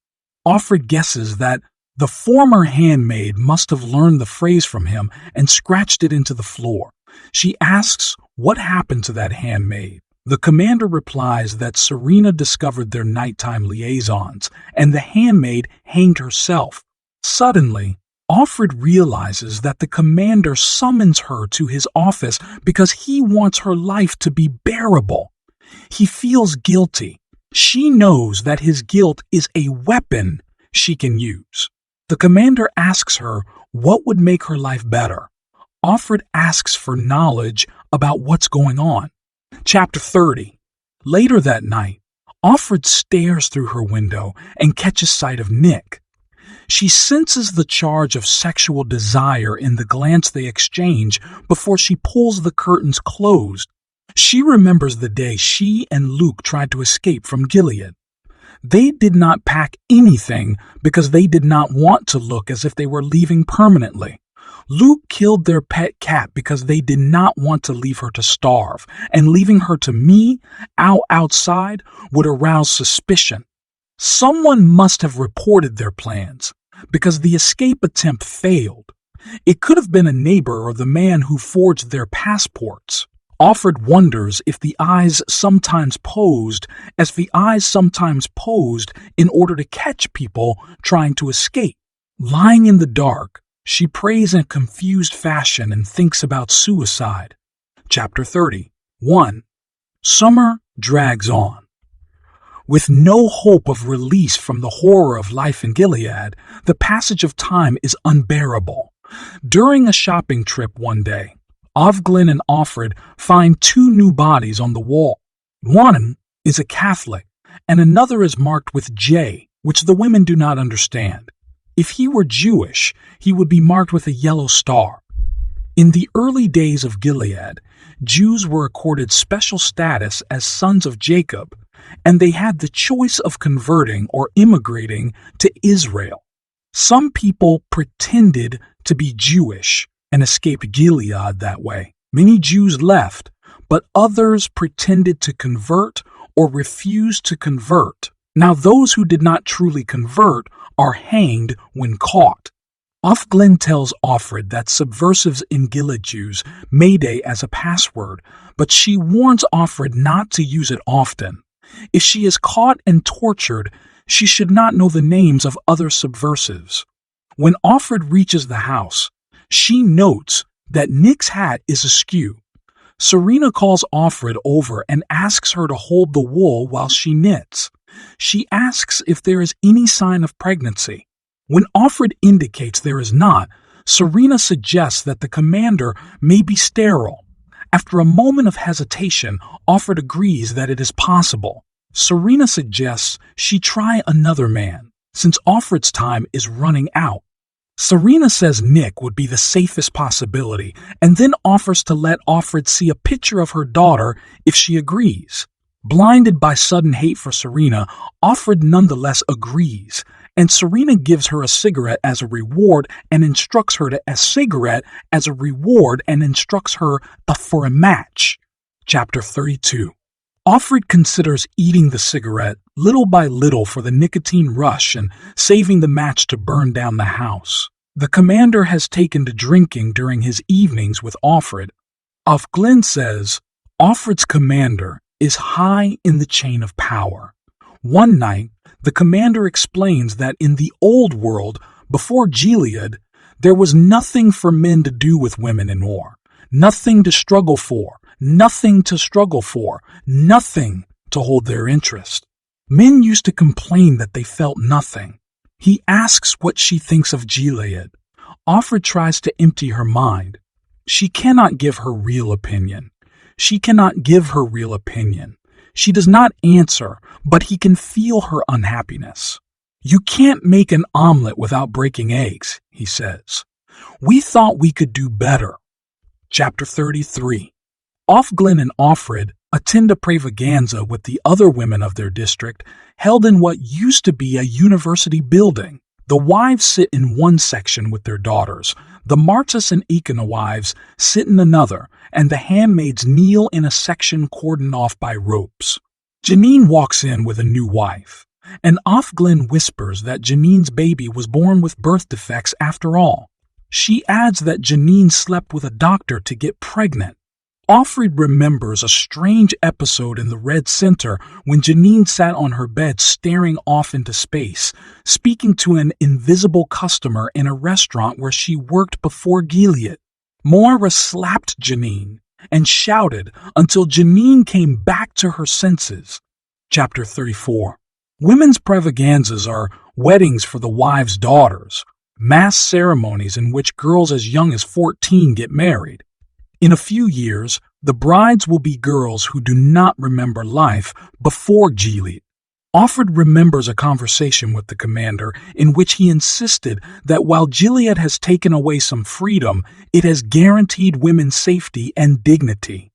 Offred guesses that the former handmaid must have learned the phrase from him and scratched it into the floor. She asks what happened to that handmaid. The commander replies that Serena discovered their nighttime liaisons, and the handmaid hanged herself. Suddenly, Offred realizes that the commander summons her to his office because he wants her life to be bearable. He feels guilty. She knows that his guilt is a weapon she can use. The commander asks her what would make her life better. Offred asks for knowledge about what's going on. Chapter 30. Later that night, Offred stares through her window and catches sight of Nick. She senses the charge of sexual desire in the glance they exchange before she pulls the curtains closed. She remembers the day she and Luke tried to escape from Gilead. They did not pack anything because they did not want to look as if they were leaving permanently. Luke killed their pet cat because they did not want to leave her to starve, and leaving her to me outside would arouse suspicion. Someone must have reported their plans because the escape attempt failed. It could have been a neighbor or the man who forged their passports. Offred wonders if the eyes sometimes posed in order to catch people trying to escape. Lying in the dark, she prays in a confused fashion and thinks about suicide. Chapter 30. 1. Summer drags on. With no hope of release from the horror of life in Gilead, the passage of time is unbearable. During a shopping trip one day, Offred and Offred find two new bodies on the wall. One is a Catholic, and another is marked with J, which the women do not understand. If he were Jewish, he would be marked with a yellow star. In the early days of Gilead, Jews were accorded special status as sons of Jacob, and they had the choice of converting or immigrating to Israel. Some people pretended to be Jewish and escaped Gilead that way. Many Jews left, but others pretended to convert or refused to convert. Now those who did not truly convert are hanged when caught. Offred tells Offred that subversives in Gilead use Mayday as a password, but she warns Offred not to use it often. If she is caught and tortured, she should not know the names of other subversives. When Offred reaches the house, she notes that Nick's hat is askew. Serena calls Offred over and asks her to hold the wool while she knits. She asks if there is any sign of pregnancy. When Offred indicates there is not, Serena suggests that the commander may be sterile. After a moment of hesitation, Offred agrees that it is possible. Serena suggests she try another man, since Offred's time is running out. Serena says Nick would be the safest possibility, and then offers to let Offred see a picture of her daughter if she agrees. Blinded by sudden hate for Serena, Offred nonetheless agrees, and Serena gives her a cigarette as a reward and instructs her for a match. Chapter 32. Offred considers eating the cigarette little by little for the nicotine rush and saving the match to burn down the house. The commander has taken to drinking during his evenings with Offred. Offred says Offred's commander is high in the chain of power. One night, the commander explains that in the old world, before Gilead, there was nothing for men to do with women in war, nothing to struggle for, nothing to hold their interest. Men used to complain that they felt nothing. He asks what she thinks of Gilead. Offred tries to empty her mind. She cannot give her real opinion. She does not answer, but he can feel her unhappiness. You can't make an omelet without breaking eggs, he says. We thought we could do better. Chapter 33. Offred and Offred attend a pravaganza with the other women of their district, held in what used to be a university building. The wives sit in one section with their daughters, the Martus and Icona wives sit in another, and the handmaids kneel in a section cordoned off by ropes. Janine walks in with a new wife, and Offred whispers that Janine's baby was born with birth defects after all. She adds that Janine slept with a doctor to get pregnant. Offred remembers a strange episode in the Red Center when Janine sat on her bed staring off into space, speaking to an invisible customer in a restaurant where she worked before Gilead. Moira slapped Janine and shouted until Janine came back to her senses. Chapter 34. Women's pravaganzas are weddings for the wives' daughters, mass ceremonies in which girls as young as 14 get married. In a few years, the brides will be girls who do not remember life before Gilead. Offred remembers a conversation with the commander in which he insisted that while Gilead has taken away some freedom, it has guaranteed women's safety and dignity.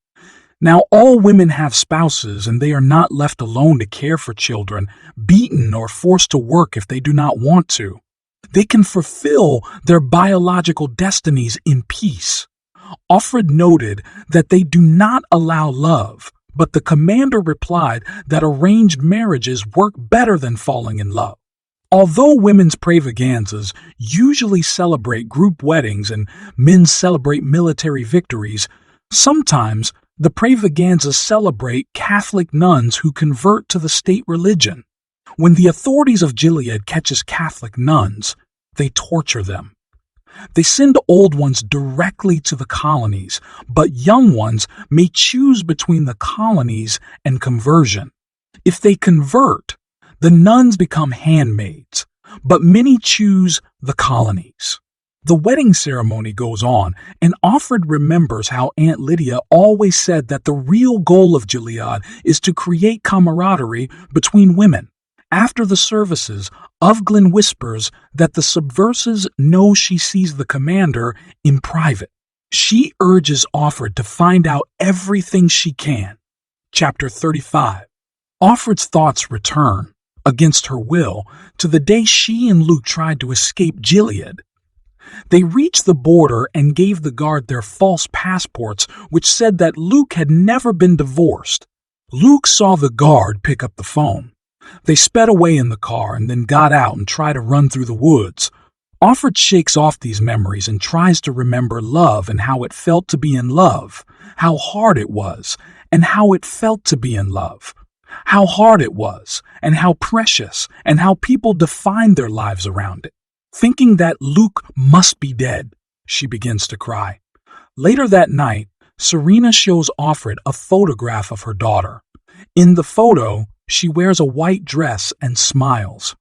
Now, all women have spouses and they are not left alone to care for children, beaten or forced to work if they do not want to. They can fulfill their biological destinies in peace. Offred noted that they do not allow love, but the commander replied that arranged marriages work better than falling in love. Although women's pravaganzas usually celebrate group weddings and men celebrate military victories, sometimes the pravaganzas celebrate Catholic nuns who convert to the state religion. When the authorities of Gilead catches Catholic nuns, they torture them. They send old ones directly to the colonies, but young ones may choose between the colonies and conversion. If they convert, the nuns become handmaids, but many choose the colonies. The wedding ceremony goes on, and Offred remembers how Aunt Lydia always said that the real goal of Gilead is to create camaraderie between women. After the services, Offred whispers that the subversives know she sees the commander in private. She urges Offred to find out everything she can. Chapter 35. Offred's thoughts return, against her will, to the day she and Luke tried to escape Gilead. They reached the border and gave the guard their false passports, which said that Luke had never been divorced. Luke saw the guard pick up the phone. They sped away in the car and then got out and tried to run through the woods. Offred shakes off these memories and tries to remember love and how it felt to be in love, how hard it was, and how it felt to be in love, how hard it was, and how precious, and how people defined their lives around it. Thinking that Luke must be dead, she begins to cry. Later that night, Serena shows Offred a photograph of her daughter. In the photo, she wears a white dress and smiles.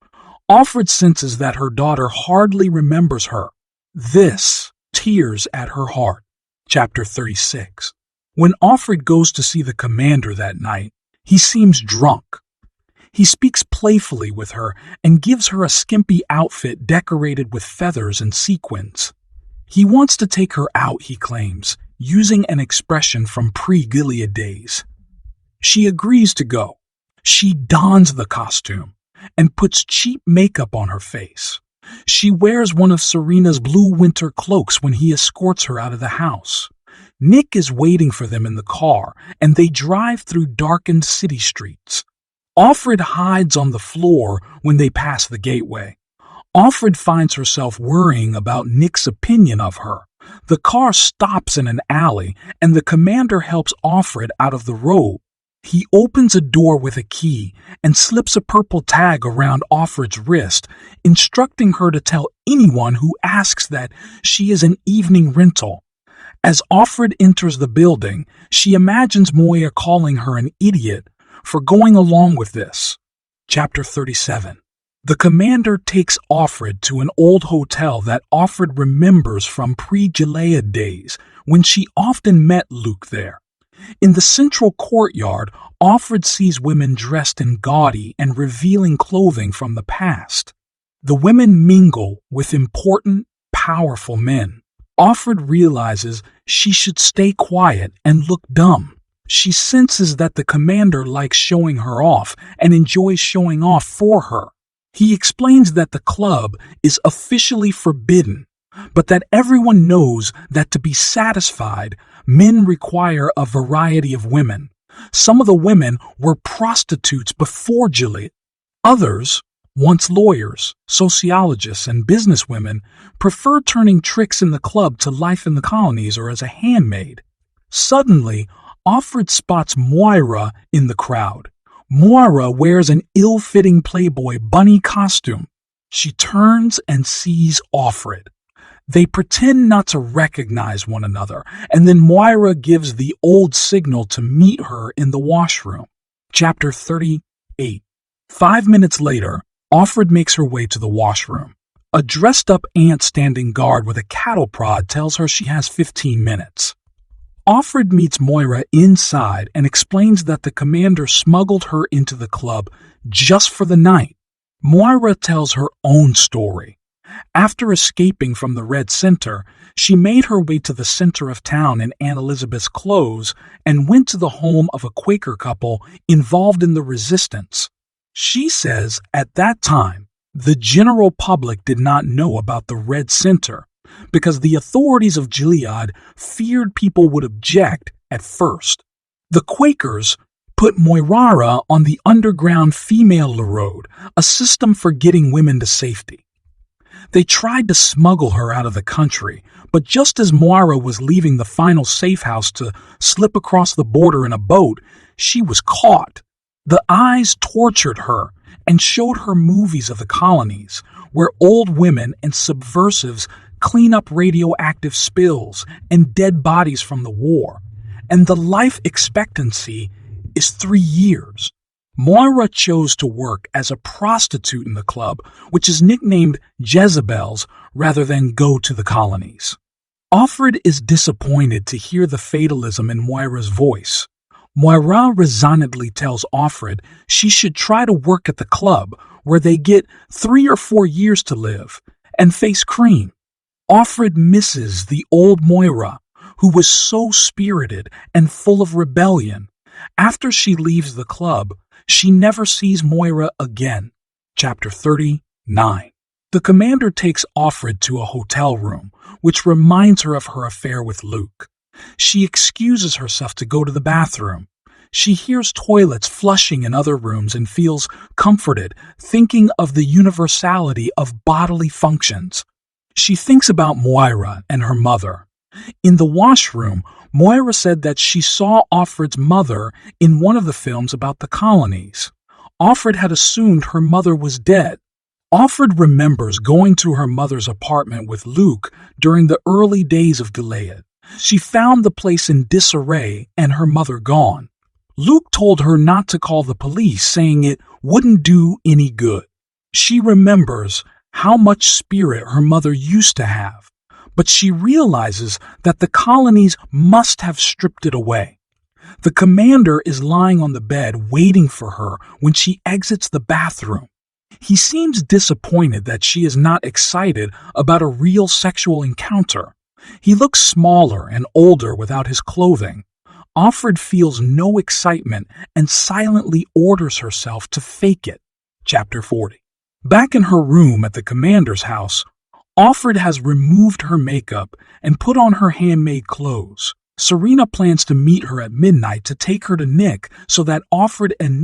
Offred senses that her daughter hardly remembers her. This tears at her heart. Chapter 36. When Offred goes to see the commander that night, he seems drunk. He speaks playfully with her and gives her a skimpy outfit decorated with feathers and sequins. He wants to take her out, he claims, using an expression from pre-Gilead days. She agrees to go. She dons the costume and puts cheap makeup on her face. She wears one of Serena's blue winter cloaks when he escorts her out of the house. Nick is waiting for them in the car, and they drive through darkened city streets. Offred hides on the floor when they pass the gateway. Offred finds herself worrying about Nick's opinion of her. The car stops in an alley, and the commander helps Offred out of the road. He opens a door with a key and slips a purple tag around Offred's wrist, instructing her to tell anyone who asks that she is an evening rental. As Offred enters the building, she imagines Moya calling her an idiot for going along with this. Chapter 37. The commander takes Offred to an old hotel that Offred remembers from pre-Gilead days when she often met Luke there. In the central courtyard, Offred sees women dressed in gaudy and revealing clothing from the past. The women mingle with important, powerful men. Offred realizes she should stay quiet and look dumb. She senses that the commander likes showing her off and enjoys showing off for her. He explains that the club is officially forbidden, but that everyone knows that to be satisfied, men require a variety of women. Some of the women were prostitutes before Gilead. Others, once lawyers, sociologists, and businesswomen, prefer turning tricks in the club to life in the colonies or as a handmaid. Suddenly, Offred spots Moira in the crowd. Moira wears an ill-fitting Playboy bunny costume. She turns and sees Offred. They pretend not to recognize one another, and then Moira gives the old signal to meet her in the washroom. Chapter 38. 5 minutes later, Offred makes her way to the washroom. A dressed-up ant standing guard with a cattle prod tells her she has 15 minutes. Offred meets Moira inside and explains that the commander smuggled her into the club just for the night. Moira tells her own story. After escaping from the Red Center, she made her way to the center of town in Aunt Elizabeth's clothes and went to the home of a Quaker couple involved in the resistance. She says at that time, the general public did not know about the Red Center because the authorities of Gilead feared people would object at first. The Quakers put Moira on the underground female road, a system for getting women to safety. They tried to smuggle her out of the country, but just as Moira was leaving the final safe house to slip across the border in a boat, she was caught. The eyes tortured her and showed her movies of the colonies, where old women and subversives clean up radioactive spills and dead bodies from the war, and the life expectancy is 3 years. Moira chose to work as a prostitute in the club, which is nicknamed Jezebel's, rather than go to the colonies. Offred is disappointed to hear the fatalism in Moira's voice. Moira resignedly tells Offred she should try to work at the club, where they get 3 or 4 years to live, and face cream. Offred misses the old Moira, who was so spirited and full of rebellion. After she leaves the club, she never sees Moira again. Chapter 39. The commander takes Offred to a hotel room, which reminds her of her affair with Luke. She excuses herself to go to the bathroom. She hears toilets flushing in other rooms and feels comforted, thinking of the universality of bodily functions. She thinks about Moira and her mother. In the washroom, Moira said that she saw Offred's mother in one of the films about the colonies. Offred had assumed her mother was dead. Offred remembers going to her mother's apartment with Luke during the early days of Gilead. She found the place in disarray and her mother gone. Luke told her not to call the police, saying it wouldn't do any good. She remembers how much spirit her mother used to have, but she realizes that the colonies must have stripped it away. The commander is lying on the bed waiting for her when she exits the bathroom. He seems disappointed that she is not excited about a real sexual encounter. He looks smaller and older without his clothing. Offred feels no excitement and silently orders herself to fake it. Chapter 40. Back in her room at the commander's house, Offred has removed her makeup and put on her handmade clothes. Serena plans to meet her at midnight to take her to Nick so that Offred and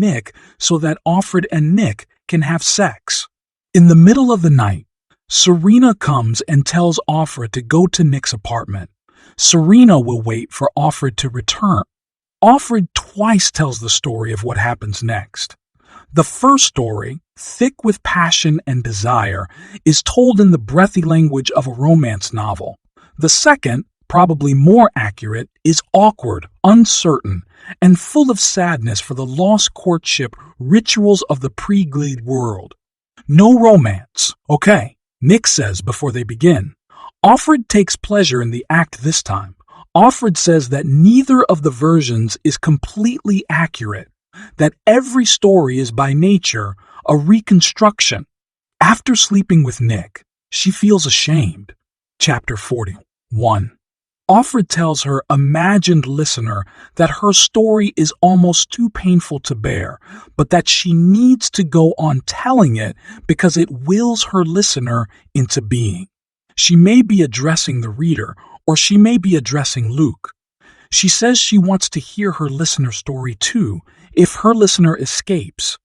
Nick can have sex. In the middle of the night, Serena comes and tells Offred to go to Nick's apartment. Serena will wait for Offred to return. Offred twice tells the story of what happens next. The first story, thick with passion and desire, is told in the breathy language of a romance novel. The second, probably more accurate, is awkward, uncertain, and full of sadness for the lost courtship rituals of the pre-Gilead world. No romance, okay, Nick says before they begin. Offred takes pleasure in the act this time. Offred says that neither of the versions is completely accurate, that every story is by nature a reconstruction. After sleeping with Nick, she feels ashamed. Chapter 41. Offred tells her imagined listener that her story is almost too painful to bear, but that she needs to go on telling it because it wills her listener into being. She may be addressing the reader, or she may be addressing Luke. She says she wants to hear her listener's story too, if her listener escapes.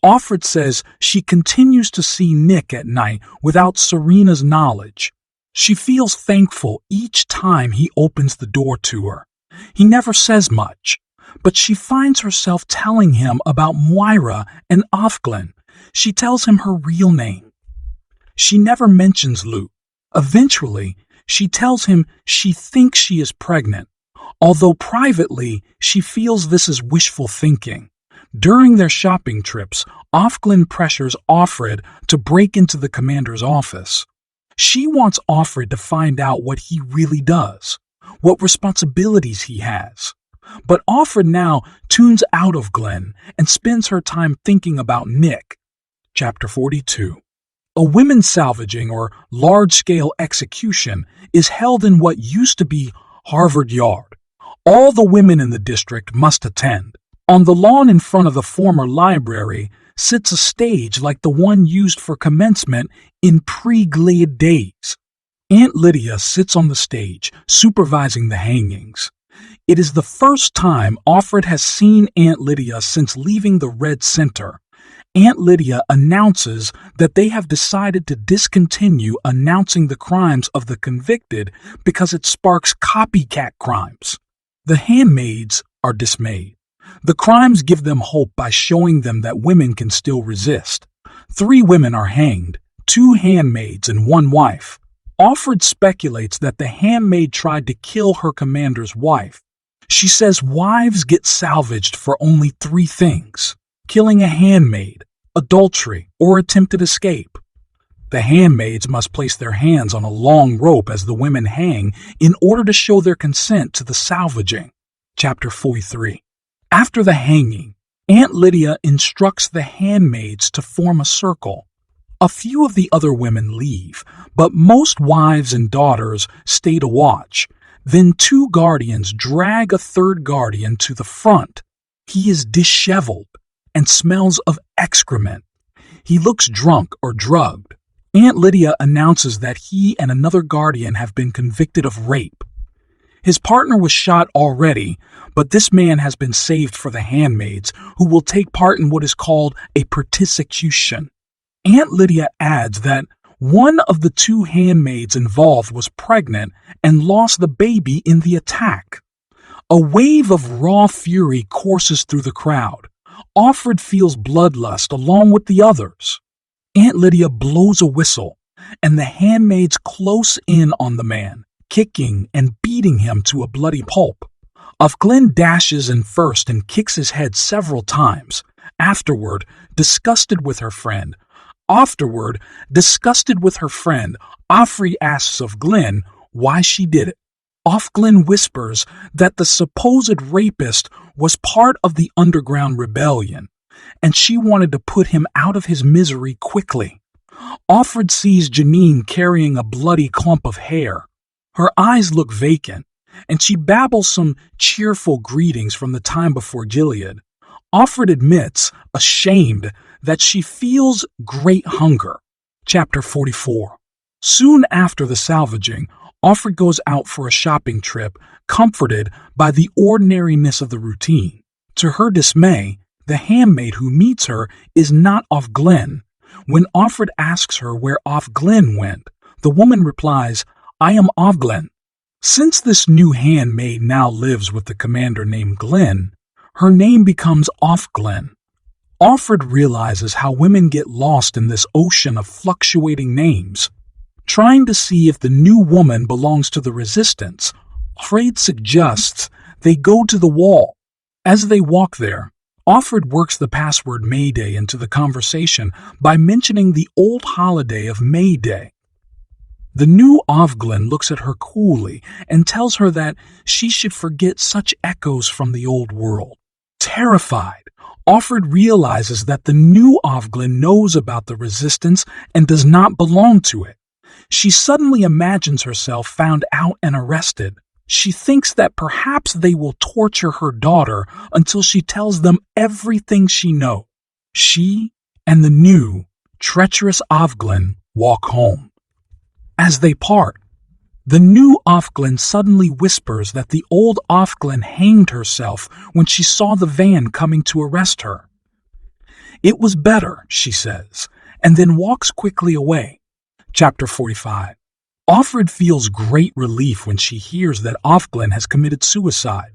Offred says she continues to see Nick at night without Serena's knowledge. She feels thankful each time he opens the door to her. He never says much, but she finds herself telling him about Moira and Offred. She tells him her real name. She never mentions Luke. Eventually, she tells him she thinks she is pregnant, although privately she feels this is wishful thinking. During their shopping trips, Offred pressures Offred to break into the commander's office. She wants Offred to find out what he really does. what responsibilities he has. But Offred now tunes out of Glenn and spends her time thinking about Nick. Chapter 42. A women's salvaging or large-scale execution is held in what used to be Harvard Yard. All the women in the district must attend. On the lawn in front of the former library sits a stage like the one used for commencement in pre-Gilead days. Aunt Lydia sits on the stage, supervising the hangings. It is the first time Offred has seen Aunt Lydia since leaving the Red Center. Aunt Lydia announces that they have decided to discontinue announcing the crimes of the convicted because it sparks copycat crimes. The handmaids are dismayed. The crimes give them hope by showing them that women can still resist. 3 women are hanged, 2 handmaids and 1 wife. Offred speculates that the handmaid tried to kill her commander's wife. She says wives get salvaged for only 3 things: killing a handmaid, adultery, or attempted escape. The handmaids must place their hands on a long rope as the women hang in order to show their consent to the salvaging. Chapter 43. After the hanging, Aunt Lydia instructs the handmaids to form a circle. A few of the other women leave, but most wives and daughters stay to watch. Then 2 guardians drag a 3rd guardian to the front. He is disheveled and smells of excrement. He looks drunk or drugged. Aunt Lydia announces that he and another guardian have been convicted of rape. His partner was shot already, but this man has been saved for the handmaids, who will take part in what is called a persecution. Aunt Lydia adds that one of the 2 handmaids involved was pregnant and lost the baby in the attack. A wave of raw fury courses through the crowd. Offred feels bloodlust along with the others. Aunt Lydia blows a whistle, and the handmaids close in on the man, kicking and beating him to a bloody pulp. Offred dashes in first and kicks his head several times. Afterward, disgusted with her friend, Offred asks of Glenn why she did it. Glenn whispers that the supposed rapist was part of the underground rebellion, and she wanted to put him out of his misery quickly. Offred sees Janine carrying a bloody clump of hair. Her eyes look vacant, and she babbles some cheerful greetings from the time before Gilead. Offred admits, ashamed, that she feels great hunger. Chapter 44. Soon after the salvaging, Offred goes out for a shopping trip, comforted by the ordinariness of the routine. To her dismay, the handmaid who meets her is not Glenn. When Offred asks her where Glenn went, the woman replies, "I am Glenn." Since this new handmaid now lives with the commander named Glenn, her name becomes Glenn. Offred realizes how women get lost in this ocean of fluctuating names. Trying to see if the new woman belongs to the resistance, Offred suggests they go to the wall. As they walk there, Offred works the password Mayday into the conversation by mentioning the old holiday of May Day. The new Glenn looks at her coolly and tells her that she should forget such echoes from the old world. Terrified, Offred realizes that the new Glenn knows about the resistance and does not belong to it. She suddenly imagines herself found out and arrested. She thinks that perhaps they will torture her daughter until she tells them everything she knows. She and the new, treacherous Glenn walk home. As they part, the new Glenn suddenly whispers that the old Glenn hanged herself when she saw the van coming to arrest her. "It was better," she says, and then walks quickly away. Chapter 45. Offred feels great relief when she hears that Glenn has committed suicide.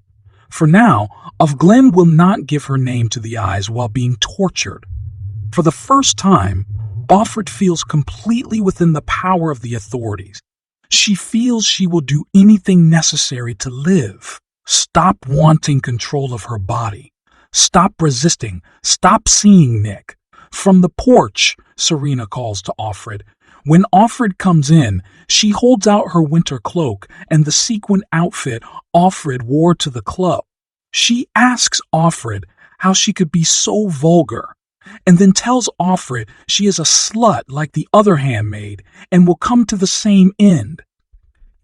For now, Glenn will not give her name to the eyes while being tortured. For the first time, Offred feels completely within the power of the authorities. She feels she will do anything necessary to live. Stop wanting control of her body. Stop resisting. Stop seeing Nick. From the porch, Serena calls to Offred. When Offred comes in, she holds out her winter cloak and the sequin outfit Offred wore to the club. She asks Offred how she could be so vulgar, and then tells Offred she is a slut like the other handmaid and will come to the same end.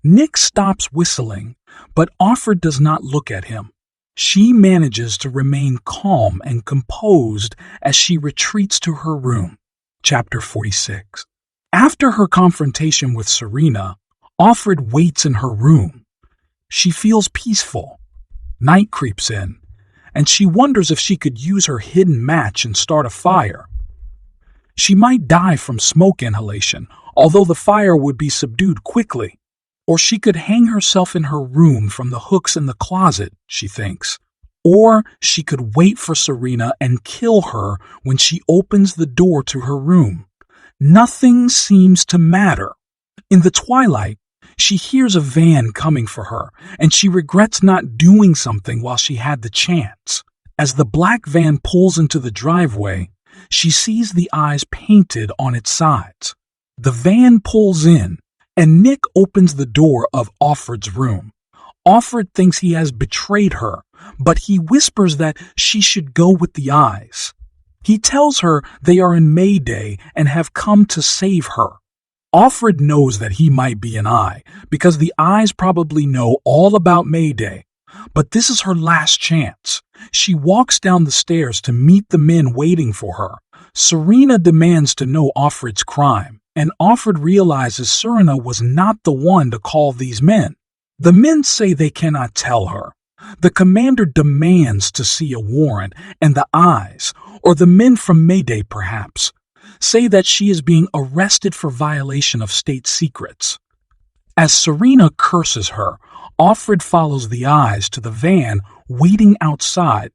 Nick stops whistling, but Offred does not look at him. She manages to remain calm and composed as she retreats to her room. Chapter 46. After her confrontation with Serena, Offred waits in her room. She feels peaceful. Night creeps in, and she wonders if she could use her hidden match and start a fire. She might die from smoke inhalation, although the fire would be subdued quickly. Or she could hang herself in her room from the hooks in the closet, she thinks. Or she could wait for Serena and kill her when she opens the door to her room. Nothing seems to matter. In the twilight, she hears a van coming for her, and she regrets not doing something while she had the chance. As the black van pulls into the driveway, she sees the eyes painted on its sides. The van pulls in, and Nick opens the door of Offred's room. Offred thinks he has betrayed her, but he whispers that she should go with the eyes. He tells her they are in Mayday and have come to save her. Offred knows that he might be an eye, because the eyes probably know all about Mayday. But this is her last chance. She walks down the stairs to meet the men waiting for her. Serena demands to know Offred's crime, and Offred realizes Serena was not the one to call these men. The men say they cannot tell her. The commander demands to see a warrant, and the eyes, or the men from Mayday perhaps, say that she is being arrested for violation of state secrets. As Serena curses her, Offred follows the eyes to the van waiting outside